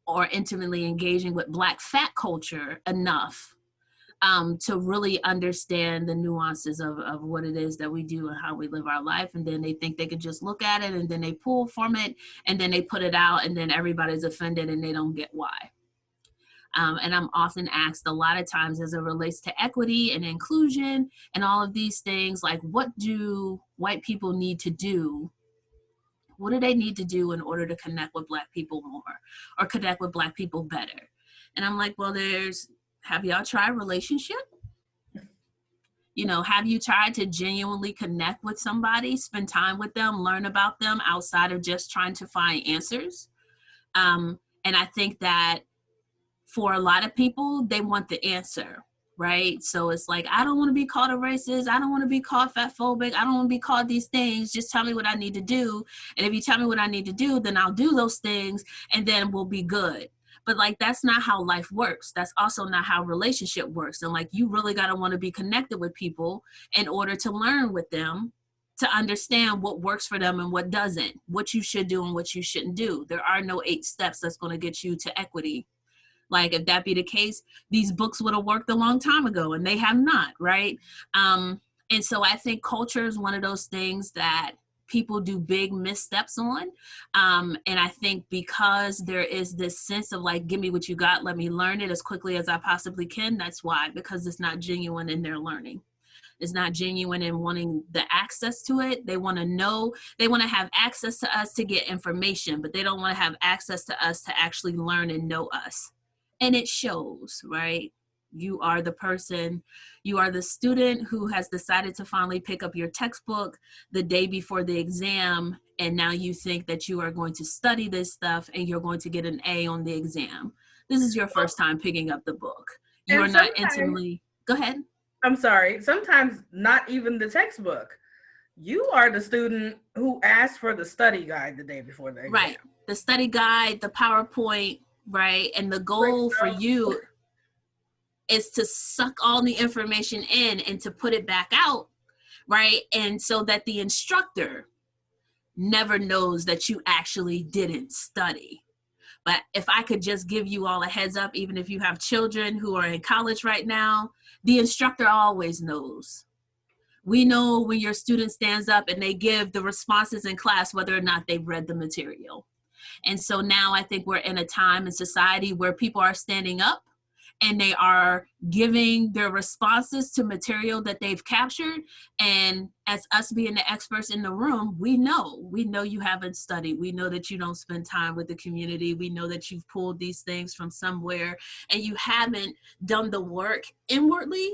or intimately engaging with Black fat culture enough to really understand the nuances of what it is that we do and how we live our life. And then they think they could just look at it and then they pull from it and then they put it out and then everybody's offended and they don't get why. And I'm often asked a lot of times as it relates to equity and inclusion and all of these things, like, what do white people need to do? What do they need to do in order to connect with Black people more or connect with Black people better? And I'm like, well, have y'all tried relationship? You know, have you tried to genuinely connect with somebody, spend time with them, learn about them outside of just trying to find answers? And I think that for a lot of people, they want the answer, right? So it's like, I don't want to be called a racist. I don't want to be called fat phobic. I don't want to be called these things. Just tell me what I need to do. And if you tell me what I need to do, then I'll do those things and then we'll be good. But like, that's not how life works. That's also not how relationship works. And like, you really got to want to be connected with people in order to learn with them, to understand what works for them and what doesn't, what you should do and what you shouldn't do. There are no 8 steps that's going to get you to equity. Like, if that be the case, these books would have worked a long time ago and they have not, right? And so I think culture is one of those things that people do big missteps on. And I think because there is this sense of like, give me what you got, let me learn it as quickly as I possibly can. That's why, because it's not genuine in their learning. It's not genuine in wanting the access to it. They want to know, they want to have access to us to get information, but they don't want to have access to us to actually learn and know us. And it shows, right? You are the person, you are the student who has decided to finally pick up your textbook the day before the exam, and now you think that you are going to study this stuff and you're going to get an A on the exam. This is your first time picking up the book. You are not intimately, go ahead. I'm sorry, sometimes not even the textbook. You are the student who asked for the study guide the day before the exam. Right, the study guide, the PowerPoint, right? And the goal for you is to suck all the information in and to put it back out, right? And so that the instructor never knows that you actually didn't study. But if I could just give you all a heads up, even if you have children who are in college right now, the instructor always knows. We know when your student stands up and they give the responses in class, whether or not they've read the material. And so now I think we're in a time in society where people are standing up and they are giving their responses to material that they've captured. And as us being the experts in the room, we know you haven't studied. We know that you don't spend time with the community. We know that you've pulled these things from somewhere and you haven't done the work inwardly,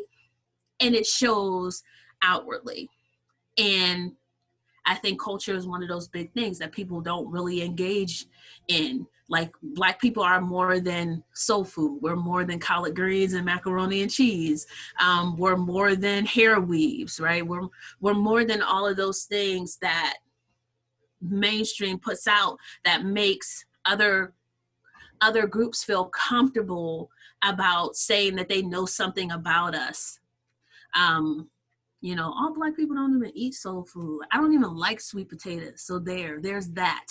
and it shows outwardly. And I think culture is one of those big things that people don't really engage in. Like, Black people are more than soul food. We're more than collard greens and macaroni and cheese. We're more than hair weaves, right? We're more than all of those things that mainstream puts out that makes other groups feel comfortable about saying that they know something about us. You know, all Black people don't even eat soul food. I don't even like sweet potatoes. So there's that.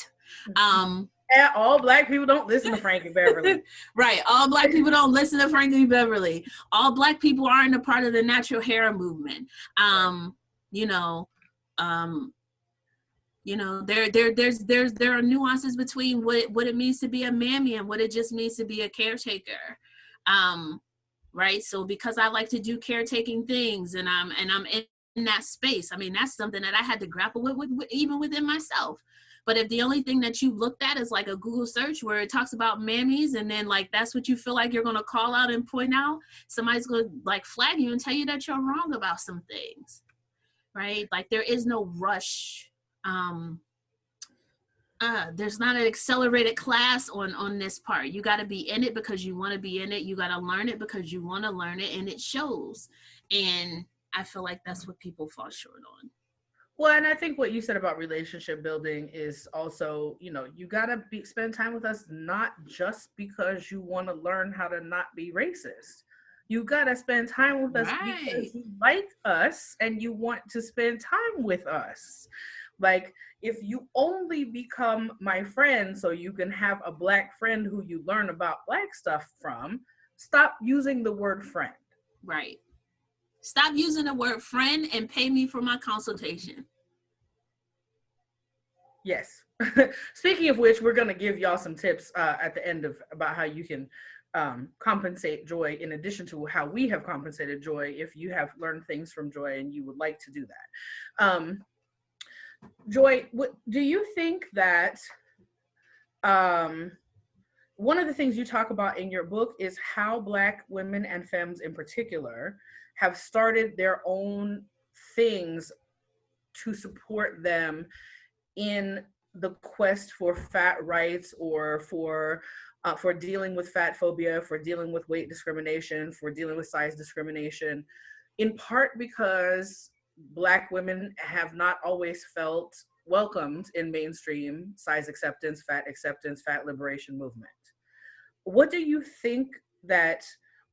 And all Black people don't listen to Frankie Beverly. Right. All Black people don't listen to Frankie Beverly. All Black people aren't a part of the natural hair movement. You know, there are nuances between what it means to be a mammy and what it just means to be a caretaker. Right. So because I like to do caretaking things and I'm in that space, I mean, that's something that I had to grapple with even within myself. But if the only thing that you looked at is like a Google search where it talks about mammies and then like that's what you feel like you're going to call out and point out, somebody's going to like flag you and tell you that you're wrong about some things, right? Like there is no rush. There's not an accelerated class on this part. You got to be in it because you want to be in it. You got to learn it because you want to learn it, and it shows. And I feel like that's what people fall short on. Well, and I think what you said about relationship building is also, you know, you got to spend time with us, not just because you want to learn how to not be racist. You got to spend time with us because you like us and you want to spend time with us. Like, if you only become my friend so you can have a Black friend who you learn about Black stuff from, stop using the word friend. Right. Stop using the word friend and pay me for my consultation. Yes. Speaking of which, we're going to give y'all some tips at the end about how you can compensate Joy, in addition to how we have compensated Joy, if you have learned things from Joy and you would like to do that. Joy, do you think that one of the things you talk about in your book is how Black women and femmes in particular have started their own things to support them in the quest for fat rights, or for dealing with fat phobia, for dealing with weight discrimination, for dealing with size discrimination, in part because Black women have not always felt welcomed in mainstream size acceptance, fat liberation movement. What do you think that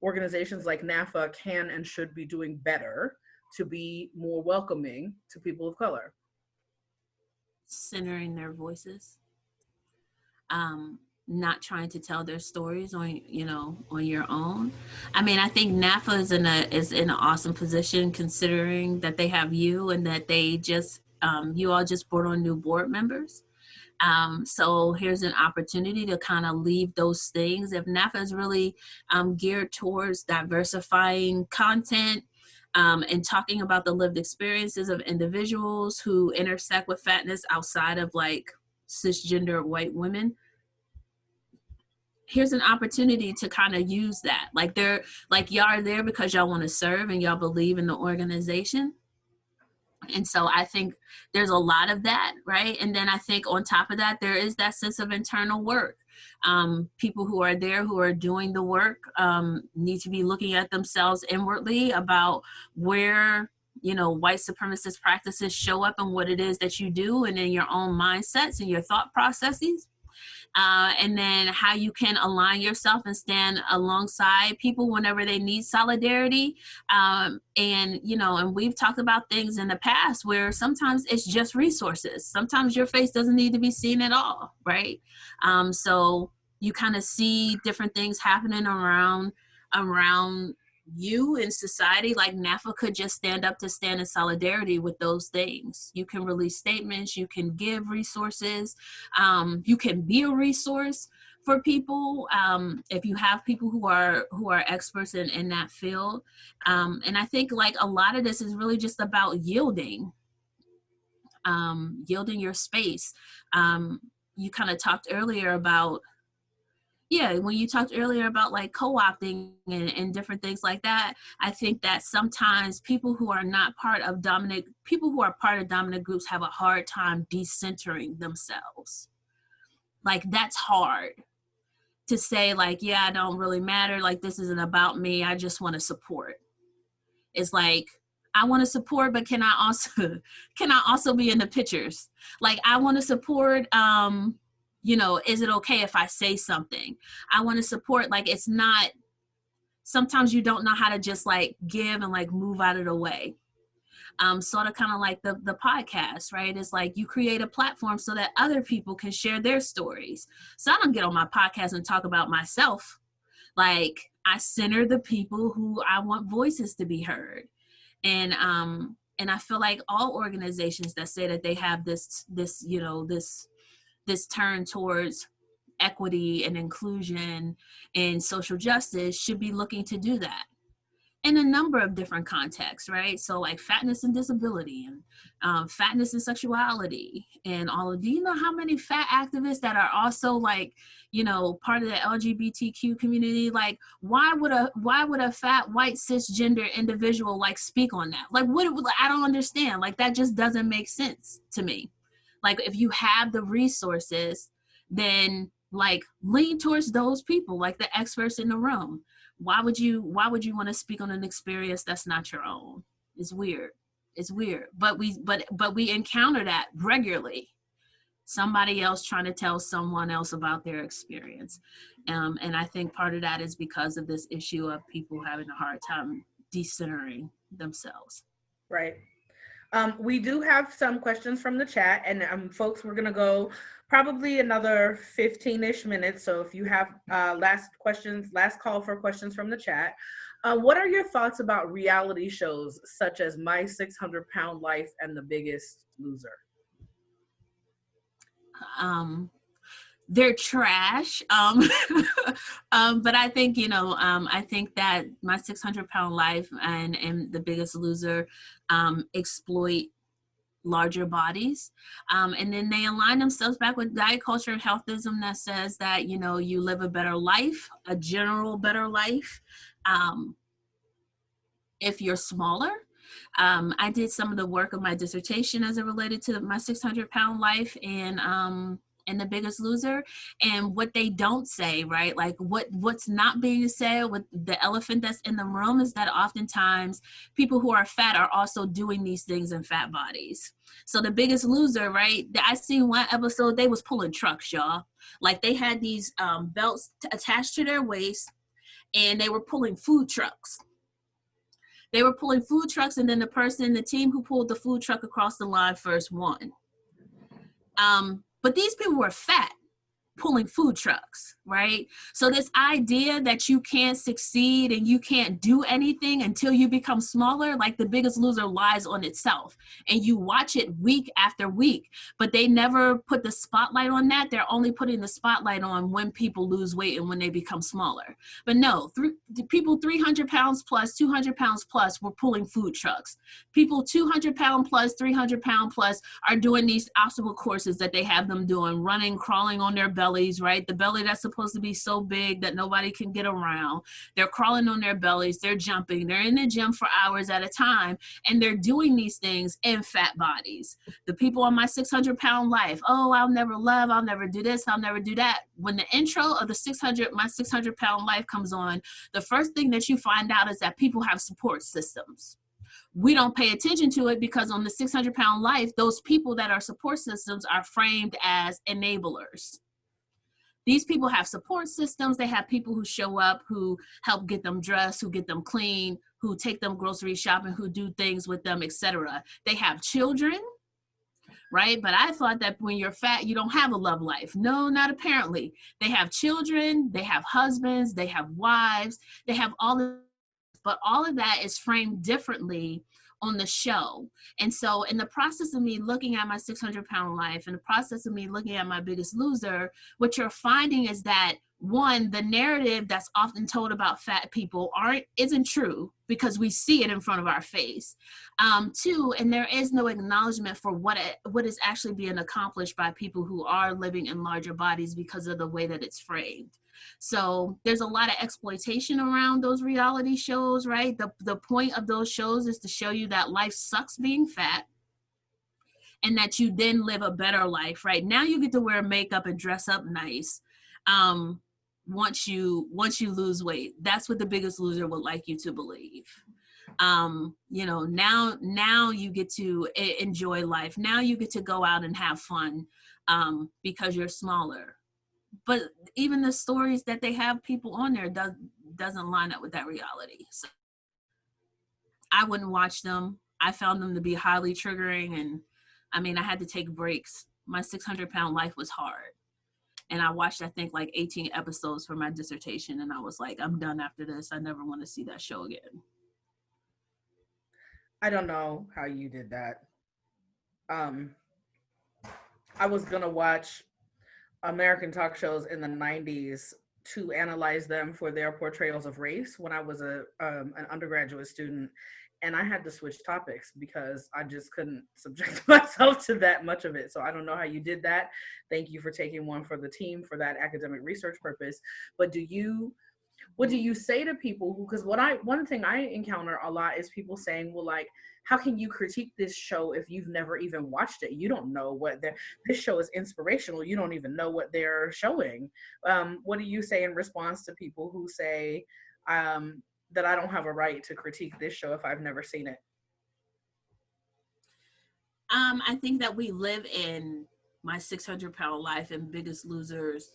organizations like NAAFA can and should be doing better to be more welcoming to people of color? Centering their voices, not trying to tell their stories on your own. I mean, I think NAAFA is in an awesome position, considering that they have you and that they just you all just brought on new board members. So here's an opportunity to kind of leave those things. If NAAFA is really geared towards diversifying content, and talking about the lived experiences of individuals who intersect with fatness outside of like cisgender white women, here's an opportunity to kind of use that. Like y'all are there because y'all want to serve and y'all believe in the organization. And so I think there's a lot of that, right? And then I think on top of that, there is that sense of internal work. People who are there, who are doing the work, need to be looking at themselves inwardly about where, white supremacist practices show up and what it is that you do, and in your own mindsets and your thought processes. And then how you can align yourself and stand alongside people whenever they need solidarity. And we've talked about things in the past where sometimes it's just resources. Sometimes your face doesn't need to be seen at all, right? So you kind of see different things happening around you in society. Like NAAFA could just stand in solidarity with those things. You can release statements, you can give resources, you can be a resource for people if you have people who are experts in that field. And I think like a lot of this is really just about yielding your space. You kind of talked earlier about when you talked earlier about like co-opting and different things like that, I think that sometimes people who are part of dominant groups have a hard time decentering themselves. Like that's hard to say, like, I don't really matter. Like, this isn't about me. I just want to support. It's like, I want to support, but can I also be in the pictures? Like, I want to support, is it okay if I say something? I want to support, like, it's not, sometimes you don't know how to just like give and like move out of the way. Sort of kind of like the podcast, right? It's like you create a platform so that other people can share their stories. So I don't get on my podcast and talk about myself. Like, I center the people who I want voices to be heard. And I feel like all organizations that say that they have this turn towards equity and inclusion and social justice should be looking to do that in a number of different contexts, right? So like fatness and disability, and fatness and sexuality, and all of, do you know how many fat activists that are also like, part of the LGBTQ community? Like, why would a fat white cisgender individual like speak on that? Like, I don't understand. Like, that just doesn't make sense to me. Like, if you have the resources, then like lean towards those people, like the experts in the room. Why would you want to speak on an experience that's not your own? It's weird. But we encounter that regularly. Somebody else trying to tell someone else about their experience. And I think part of that is because of this issue of people having a hard time decentering themselves. Right. We do have some questions from the chat, and folks, we're going to go probably another 15-ish minutes. So if you have last call for questions from the chat. What are your thoughts about reality shows such as My 600-Pound Life and The Biggest Loser? They're trash. But I think, I think that My 600-Pound Life and The Biggest Loser exploit larger bodies. And then they align themselves back with diet culture and healthism that says that, you live a better life, a general better life, if you're smaller. I did some of the work of my dissertation as it related to My 600-Pound Life and The Biggest Loser. And what they don't say, right? Like what's not being said with the elephant that's in the room is that oftentimes people who are fat are also doing these things in fat bodies. So The Biggest Loser, right? I seen one episode, they was pulling trucks, y'all. Like they had these belts attached to their waist and they were pulling food trucks. They were pulling food trucks, and then the team who pulled the food truck across the line first won. But these people were fat, pulling food trucks, right? So this idea that you can't succeed and you can't do anything until you become smaller, like The Biggest Loser lies on itself. And you watch it week after week, but they never put the spotlight on that. They're only putting the spotlight on when people lose weight and when they become smaller. But no, people 300 pounds plus, 200 pounds plus were pulling food trucks. People 200 pound plus, 300 pound plus are doing these obstacle courses that they have them doing, running, crawling on their bellies, right? The belly that's supposed to be so big that nobody can get around. They're crawling on their bellies, they're jumping, they're in the gym for hours at a time, and they're doing these things in fat bodies. The people on My 600-Pound Life, oh, I'll never love, I'll never do this, I'll never do that. When the intro of My 600-Pound Life comes on, the first thing that you find out is that people have support systems. We don't pay attention to it because on the 600-Pound Life, those people that are support systems are framed as enablers. These people have support systems. They have people who show up, who help get them dressed, who get them clean, who take them grocery shopping, who do things with them, etc. They have children, right? But I thought that when you're fat, you don't have a love life. No, not apparently. They have children, they have husbands, they have wives, they have all of, but all of that is framed differently on the show. And so in the process of me looking at My 600-Pound Life, in the process of me looking at My Biggest Loser, what you're finding is that, one, the narrative that's often told about fat people isn't true because we see it in front of our face. Two, and there is no acknowledgement for what is actually being accomplished by people who are living in larger bodies because of the way that it's framed. So there's a lot of exploitation around those reality shows, right? The point of those shows is to show you that life sucks being fat and that you then live a better life, right? Now you get to wear makeup and dress up nice once you lose weight. That's what The Biggest Loser would like you to believe. Now you get to enjoy life. Now you get to go out and have fun because you're smaller. But even the stories that they have people on there doesn't line up with that reality. So I wouldn't watch them. I found them to be highly triggering. And I mean, I had to take breaks. My 600-pound life was hard. And I watched, I think, like 18 episodes for my dissertation. And I was like, I'm done after this. I never want to see that show again. I don't know how you did that. I was going to watch American talk shows in the 90s to analyze them for their portrayals of race when I was an undergraduate student. And I had to switch topics because I just couldn't subject myself to that much of it. So I don't know how you did that. Thank you for taking one for the team for that academic research purpose. But what do you say to people who, because one thing I encounter a lot is people saying, well, like, how can you critique this show if you've never even watched it? You don't know this show is inspirational. You don't even know what they're showing. What do you say in response to people who say that I don't have a right to critique this show if I've never seen it? I think that we live in My 600-Pound Life and Biggest Losers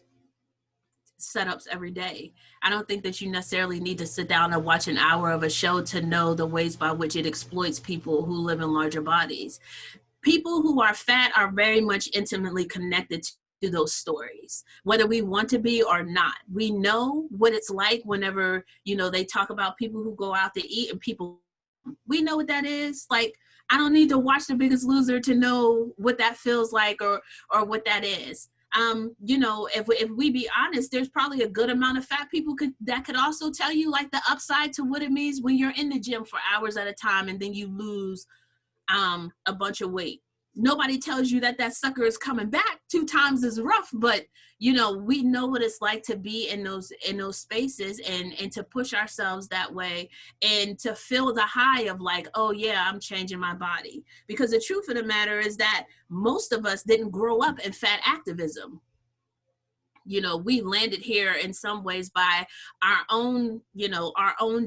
setups every day. I don't think that you necessarily need to sit down and watch an hour of a show to know the ways by which it exploits people who live in larger bodies. People who are fat are very much intimately connected to those stories, whether we want to be or not. We know what it's like whenever, they talk about people who go out to eat and people, we know what that is. Like, I don't need to watch The Biggest Loser to know what that feels like or what that is. If we be honest, there's probably a good amount of fat people that could also tell you like the upside to what it means when you're in the gym for hours at a time and then you lose a bunch of weight. Nobody tells you that sucker is coming back 2 times as rough, but we know what it's like to be in those spaces and to push ourselves that way and to feel the high of like, oh yeah, I'm changing my body. Because the truth of the matter is that most of us didn't grow up in fat activism. We landed here in some ways by our own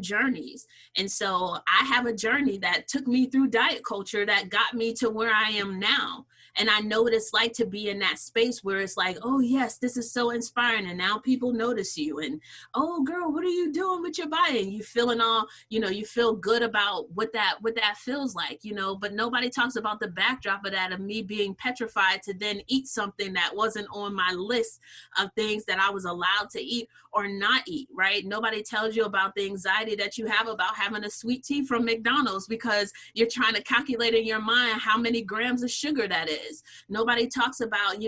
journeys. And so I have a journey that took me through diet culture that got me to where I am now. And I know what it's like to be in that space where it's like, oh yes, this is so inspiring. And now people notice you and, oh girl, what are you doing with your body? And you feeling all, you feel good about what that feels like, but nobody talks about the backdrop of that, of me being petrified to then eat something that wasn't on my list of things that I was allowed to eat or not eat, right? Nobody tells you about the anxiety that you have about having a sweet tea from McDonald's because you're trying to calculate in your mind how many grams of sugar that is. Nobody talks about,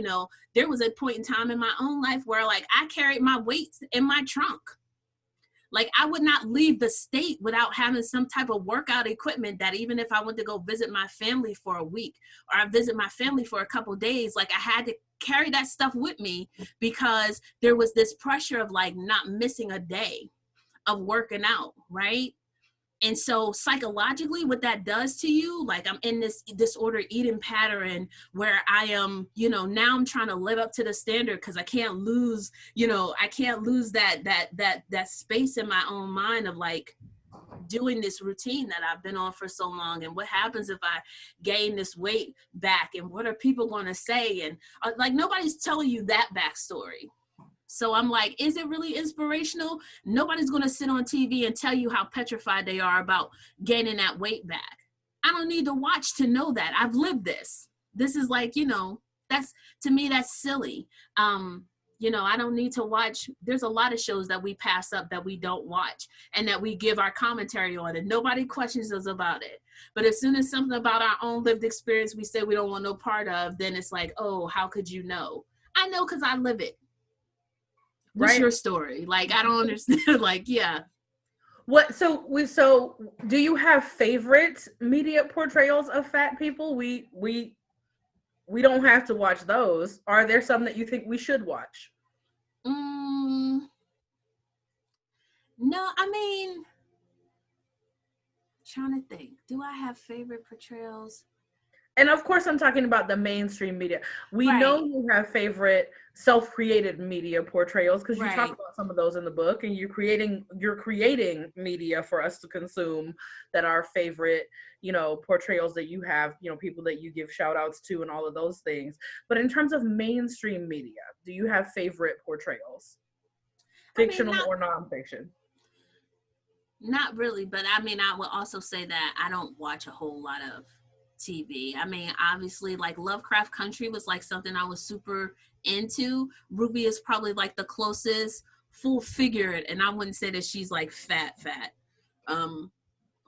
there was a point in time in my own life where like I carried my weights in my trunk. Like I would not leave the state without having some type of workout equipment that even if I went to go visit my family for a week or I visit my family for a couple of days, like I had to carry that stuff with me because there was this pressure of like not missing a day of working out, right? And so psychologically, what that does to you, like I'm in this disordered eating pattern where I am, now I'm trying to live up to the standard because I can't lose, that space in my own mind of like doing this routine that I've been on for so long. And what happens if I gain this weight back? And what are people going to say? And like nobody's telling you that backstory. So I'm like, is it really inspirational? Nobody's going to sit on TV and tell you how petrified they are about gaining that weight back. I don't need to watch to know that. I've lived this. This is like, that's, to me, that's silly. I don't need to watch. There's a lot of shows that we pass up that we don't watch and that we give our commentary on and nobody questions us about it. But as soon as something about our own lived experience we say we don't want no part of, then it's like, oh, how could you know? I know because I live it. What's your story? Like, I don't understand. Like, yeah. So do you have favorite media portrayals of fat people? We don't have to watch those. Are there some that you think we should watch? No, I mean, trying to think. Do I have favorite portrayals? And of course, I'm talking about the mainstream media. We know you have favorite self-created media portrayals because you talk about some of those in the book, and you're creating media for us to consume that are favorite, portrayals that you have, people that you give shout outs to and all of those things. But in terms of mainstream media, do you have favorite portrayals? Fictional or nonfiction? Not really, but I mean, I would also say that I don't watch a whole lot of TV. I mean, obviously, like Lovecraft Country was like something I was super into. Ruby is probably like the closest full figured, and I wouldn't say that she's like fat, um,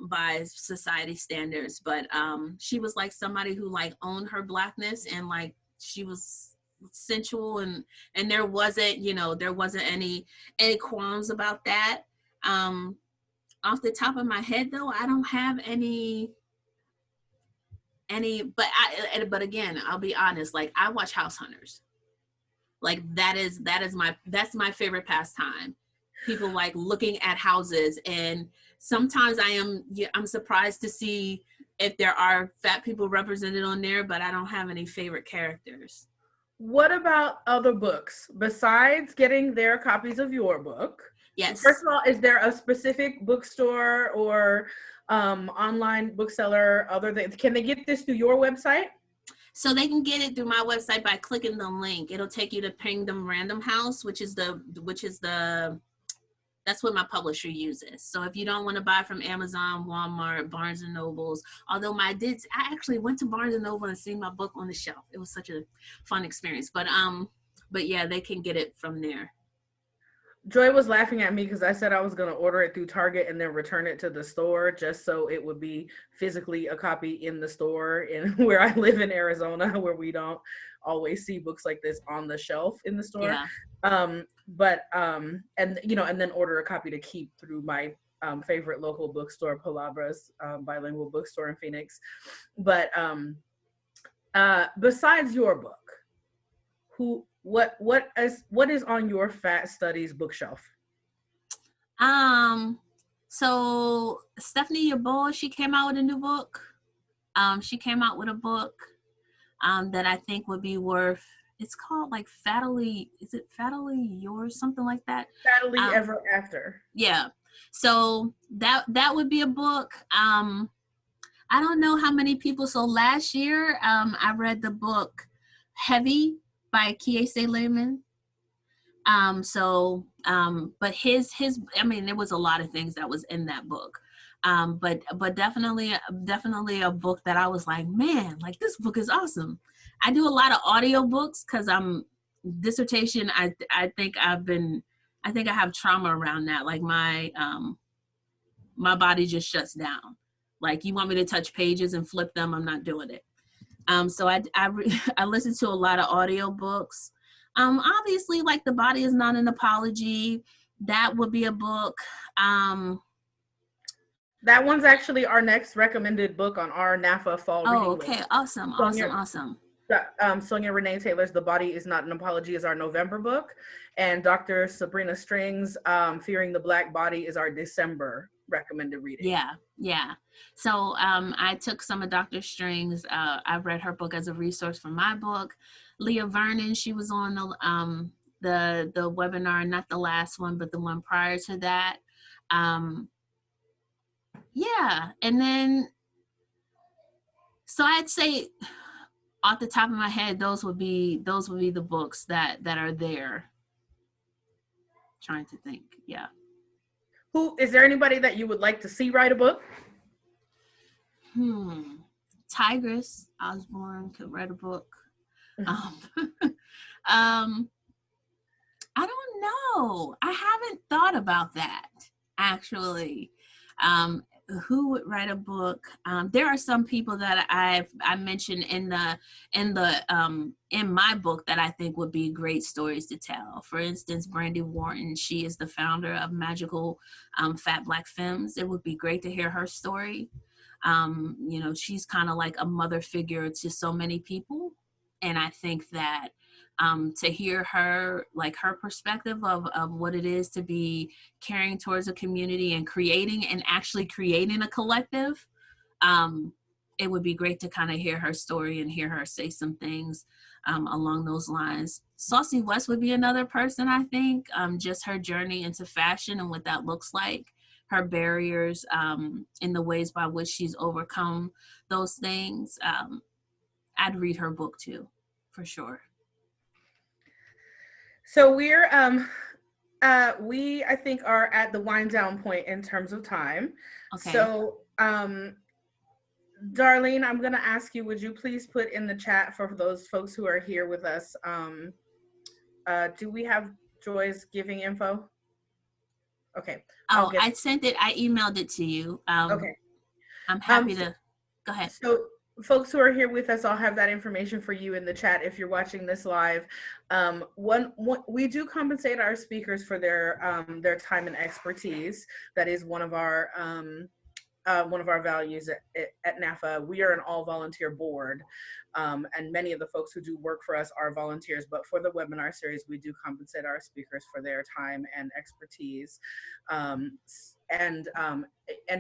by society standards, but she was like somebody who like owned her blackness, and like she was sensual, and there wasn't, you know, there wasn't any qualms about that. Um, Off the top of my head though, I don't have any, but again, I'll be honest, like I watch House Hunters. Like that's my favorite pastime. People like looking at houses, and sometimes I'm surprised to see if there are fat people represented on there, but I don't have any favorite characters. What about other books besides getting their copies of your book? Yes. First of all, is there a specific bookstore or online bookseller other than, can they get this through your website? So they can get it through my website by clicking the link. It'll take you to Pingdom Random House, which is that's what my publisher uses. So if you don't want to buy from Amazon, Walmart, Barnes and Nobles, although I actually went to Barnes and Noble and seen my book on the shelf. It was such a fun experience. But yeah, they can get it from there. Joy was laughing at me because I said I was going to order it through Target and then return it to the store just so it would be physically a copy in the store in where I live in Arizona, where we don't always see books like this on the shelf in the store. Yeah. And you know, and then order a copy to keep through my favorite local bookstore, Palabras, bilingual bookstore in Phoenix. But besides your book, what is on your Fat Studies bookshelf? So Stephanie Yeboah, she came out with a new book. She came out with a book that I think would be worth, it's called like Fattily, is it Fattily Yours, something like that? Fattily Ever After. Yeah. So that would be a book. I don't know how many people. So last year, I read the book Heavy by Kiese Lehman. But his, I mean, there was a lot of things that was in that book. But definitely a book that I was like, man, like this book is awesome. I do a lot of audio books because I'm dissertation. I think I have trauma around that. Like my body just shuts down. Like you want me to touch pages and flip them, I'm not doing it. So I listen to a lot of audio books. Obviously, like The Body Is Not an Apology. That would be a book. That one's actually our next recommended book on our NAAFA fall reading list. Okay, awesome. Sonia Renee Taylor's The Body Is Not an Apology is our November book, and Dr. Sabrina Strings' Fearing the Black Body is our December recommended reading. Yeah. So I took some of Dr. Strings. I read her book as a resource for my book. Leah Vernon, she was on the webinar, not the last one, but the one prior to that. Yeah, and then so I'd say off the top of my head, those would be the books that are there. Trying to think, yeah. Who is there anybody that you would like to see write a book? Tigress Osborn could write a book. I don't know. I haven't thought about that actually. Who would write a book? There are some people that I mentioned in my book that I think would be great stories to tell. For instance, Brandy Wharton, she is the founder of Magical Fat Black Femmes. It would be great to hear her story. You know, she's kind of like a mother figure to so many people. And I think that to hear her, like her perspective of what it is to be caring towards a community and actually creating a collective, it would be great to kind of hear her story and hear her say some things along those lines. Saucy West would be another person, I think, just her journey into fashion and what that looks like, her barriers in the ways by which she's overcome those things. I'd read her book too, for sure. So we're We, I think, are at the wind down point in terms of time. Okay. So, Darlene, I'm going to ask you, would you please put in the chat for those folks who are here with us? Do we have Joy's giving info? Okay, I'll Oh, get. I sent it. I emailed it to you. Okay. I'm happy So, to go ahead. so folks who are here with us, I'll have that information for you in the chat if you're watching this live. One, we do compensate our speakers for their time and expertise. That is one of our values at NAAFA. We are an all volunteer board, and many of the folks who do work for us are volunteers, but for the webinar series, we do compensate our speakers for their time and expertise. And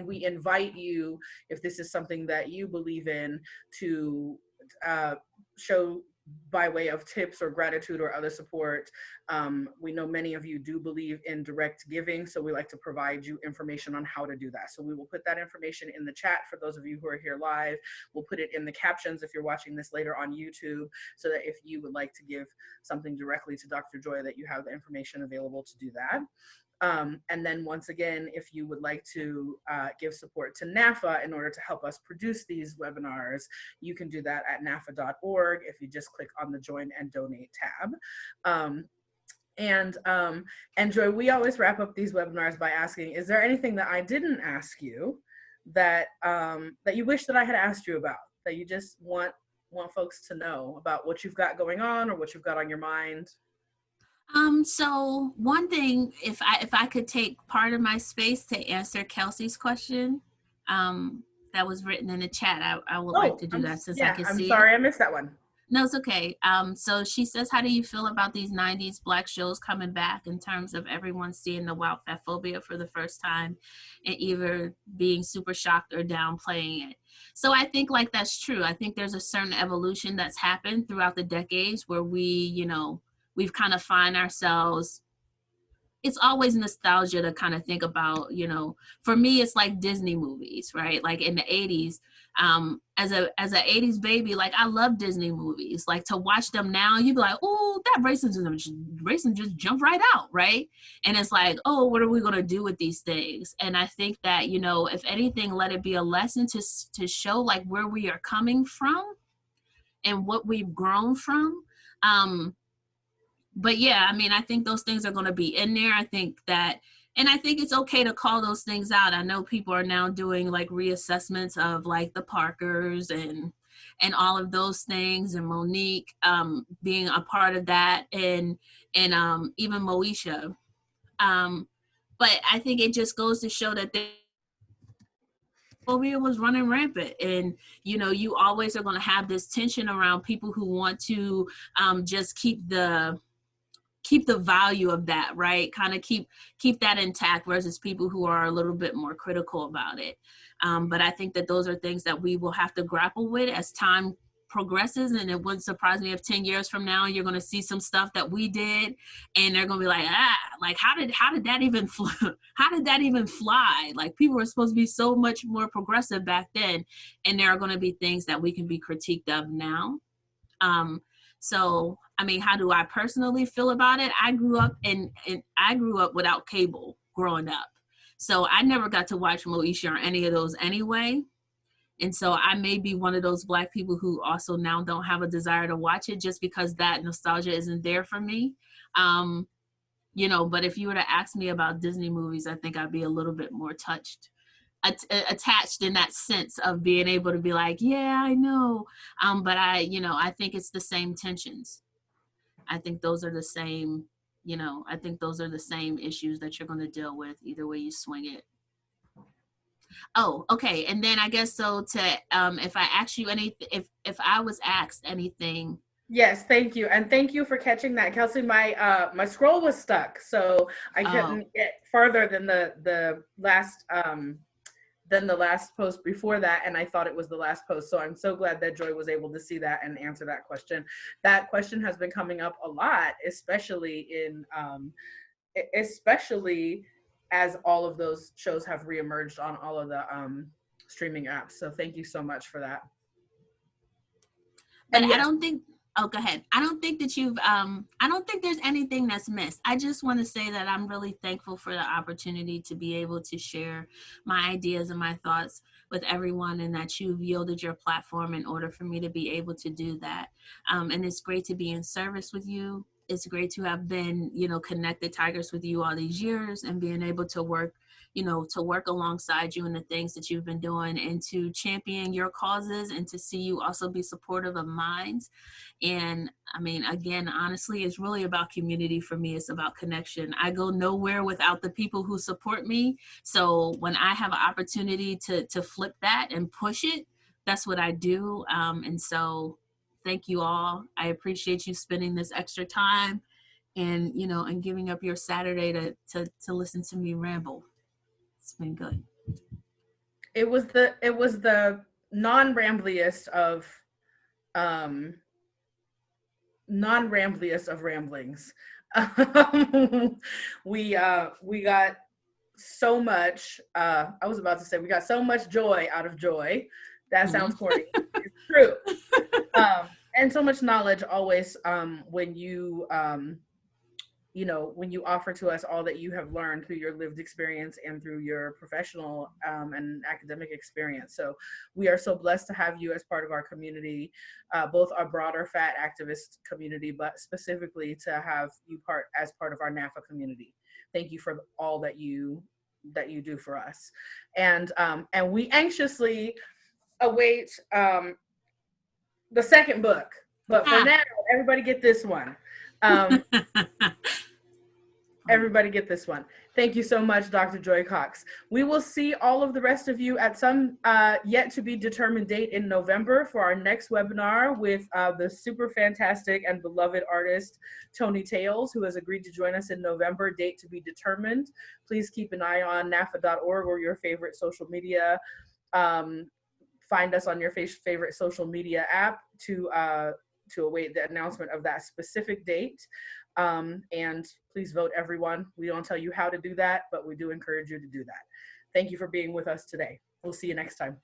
we invite you, if this is something that you believe in, to show by way of tips or gratitude or other support. We know many of you do believe in direct giving, so we like to provide you information on how to do that. So we will put that information in the chat for those of you who are here live. We'll put it in the captions if you're watching this later on YouTube, so that if you would like to give something directly to Dr. Joy, that you have the information available to do that. And then once again, if you would like to give support to NAAFA in order to help us produce these webinars, you can do that at naafa.org if you just click on the Join and Donate tab. And Joy, we always wrap up these webinars by asking, is there anything that I didn't ask you that that you wish that I had asked you about, that you just want folks to know about what you've got going on or what you've got on your mind? So one thing, if I could take part of my space to answer Kelsey's question, that was written in the chat, I would like to do that since I can I'm see sorry, it. I missed that one. No, it's okay. So she says, how do you feel about these 90s Black shows coming back in terms of everyone seeing the Wildfat Phobia for the first time and either being super shocked or downplaying it? So I think like that's true. I think there's a certain evolution that's happened throughout the decades where we've kind of find ourselves, it's always nostalgia to kind of think about, for me, it's like Disney movies, right? Like in the 80s, as an 80s baby, like I love Disney movies. Like to watch them now, you'd be like, oh, that racing just jumped right out, right? And it's like, oh, what are we going to do with these things? And I think that, if anything, let it be a lesson to show like where we are coming from and what we've grown from. But yeah, I mean, I think those things are going to be in there. I think it's okay to call those things out. I know people are now doing like reassessments of like the Parkers and all of those things, and Monique being a part of that, and even Moesha. But I think it just goes to show that phobia was running rampant, and you always are going to have this tension around people who want to just keep the value of that, right? Kind of keep that intact versus people who are a little bit more critical about it. But I think that those are things that we will have to grapple with as time progresses, and it wouldn't surprise me if 10 years from now you're going to see some stuff that we did and they're going to be like, like how did that even how did that even fly? Like people were supposed to be so much more progressive back then, and there are going to be things that we can be critiqued of now. So, I mean, how do I personally feel about it? I grew up without cable growing up. So I never got to watch Moesha or any of those anyway. And so I may be one of those Black people who also now don't have a desire to watch it just because that nostalgia isn't there for me. But if you were to ask me about Disney movies, I think I'd be a little bit more attached in that sense of being able to be like, yeah, I know. But I think it's the same tensions. I think those are the same, issues that you're going to deal with either way you swing it. Oh, okay. And then I guess so if I ask you anything, if I was asked anything. Yes, thank you. And thank you for catching that, Kelsey. My scroll was stuck, so I couldn't get farther than the last post before that, and I thought it was the last post. So I'm so glad that Joy was able to see that and answer that question. That question has been coming up a lot, especially as all of those shows have reemerged on all of the streaming apps. So thank you so much for that. But yes. I don't think, Oh, go ahead. I don't think that I don't think there's anything that's missed. I just want to say that I'm really thankful for the opportunity to be able to share my ideas and my thoughts with everyone, and that you've yielded your platform in order for me to be able to do that. And it's great to be in service with you. It's great to have been, connected Tigress with you all these years, and being able to work alongside you in the things that you've been doing, and to champion your causes, and to see you also be supportive of mine. And I mean, again, honestly, it's really about community for me. It's about connection. I go nowhere without the people who support me. So when I have an opportunity to flip that and push it, that's what I do. And so thank you all. I appreciate you spending this extra time and, and giving up your Saturday to listen to me ramble. It's been good. It was the non-rambliest of ramblings. We got so much, I was about to say, we got so much joy out of Joy. That sounds corny. It's true. And so much knowledge always, when you offer to us all that you have learned through your lived experience and through your professional and academic experience. So we are so blessed to have you as part of our community, both our broader fat activist community, but specifically to have you as part of our NAAFA community. Thank you for all that you do for us. And we anxiously await the second book. But for now, everybody get this one. Everybody get this one. Thank you so much, Dr. Joy Cox. We will see all of the rest of you at some yet to be determined date in November for our next webinar with the super fantastic and beloved artist, Tony Tales, who has agreed to join us in November, date to be determined. Please keep an eye on NAAFA.org or your favorite social media. Find us on your favorite social media app to await the announcement of that specific date. And please vote, everyone. We don't tell you how to do that, but we do encourage you to do that. Thank you for being with us today. We'll see you next time.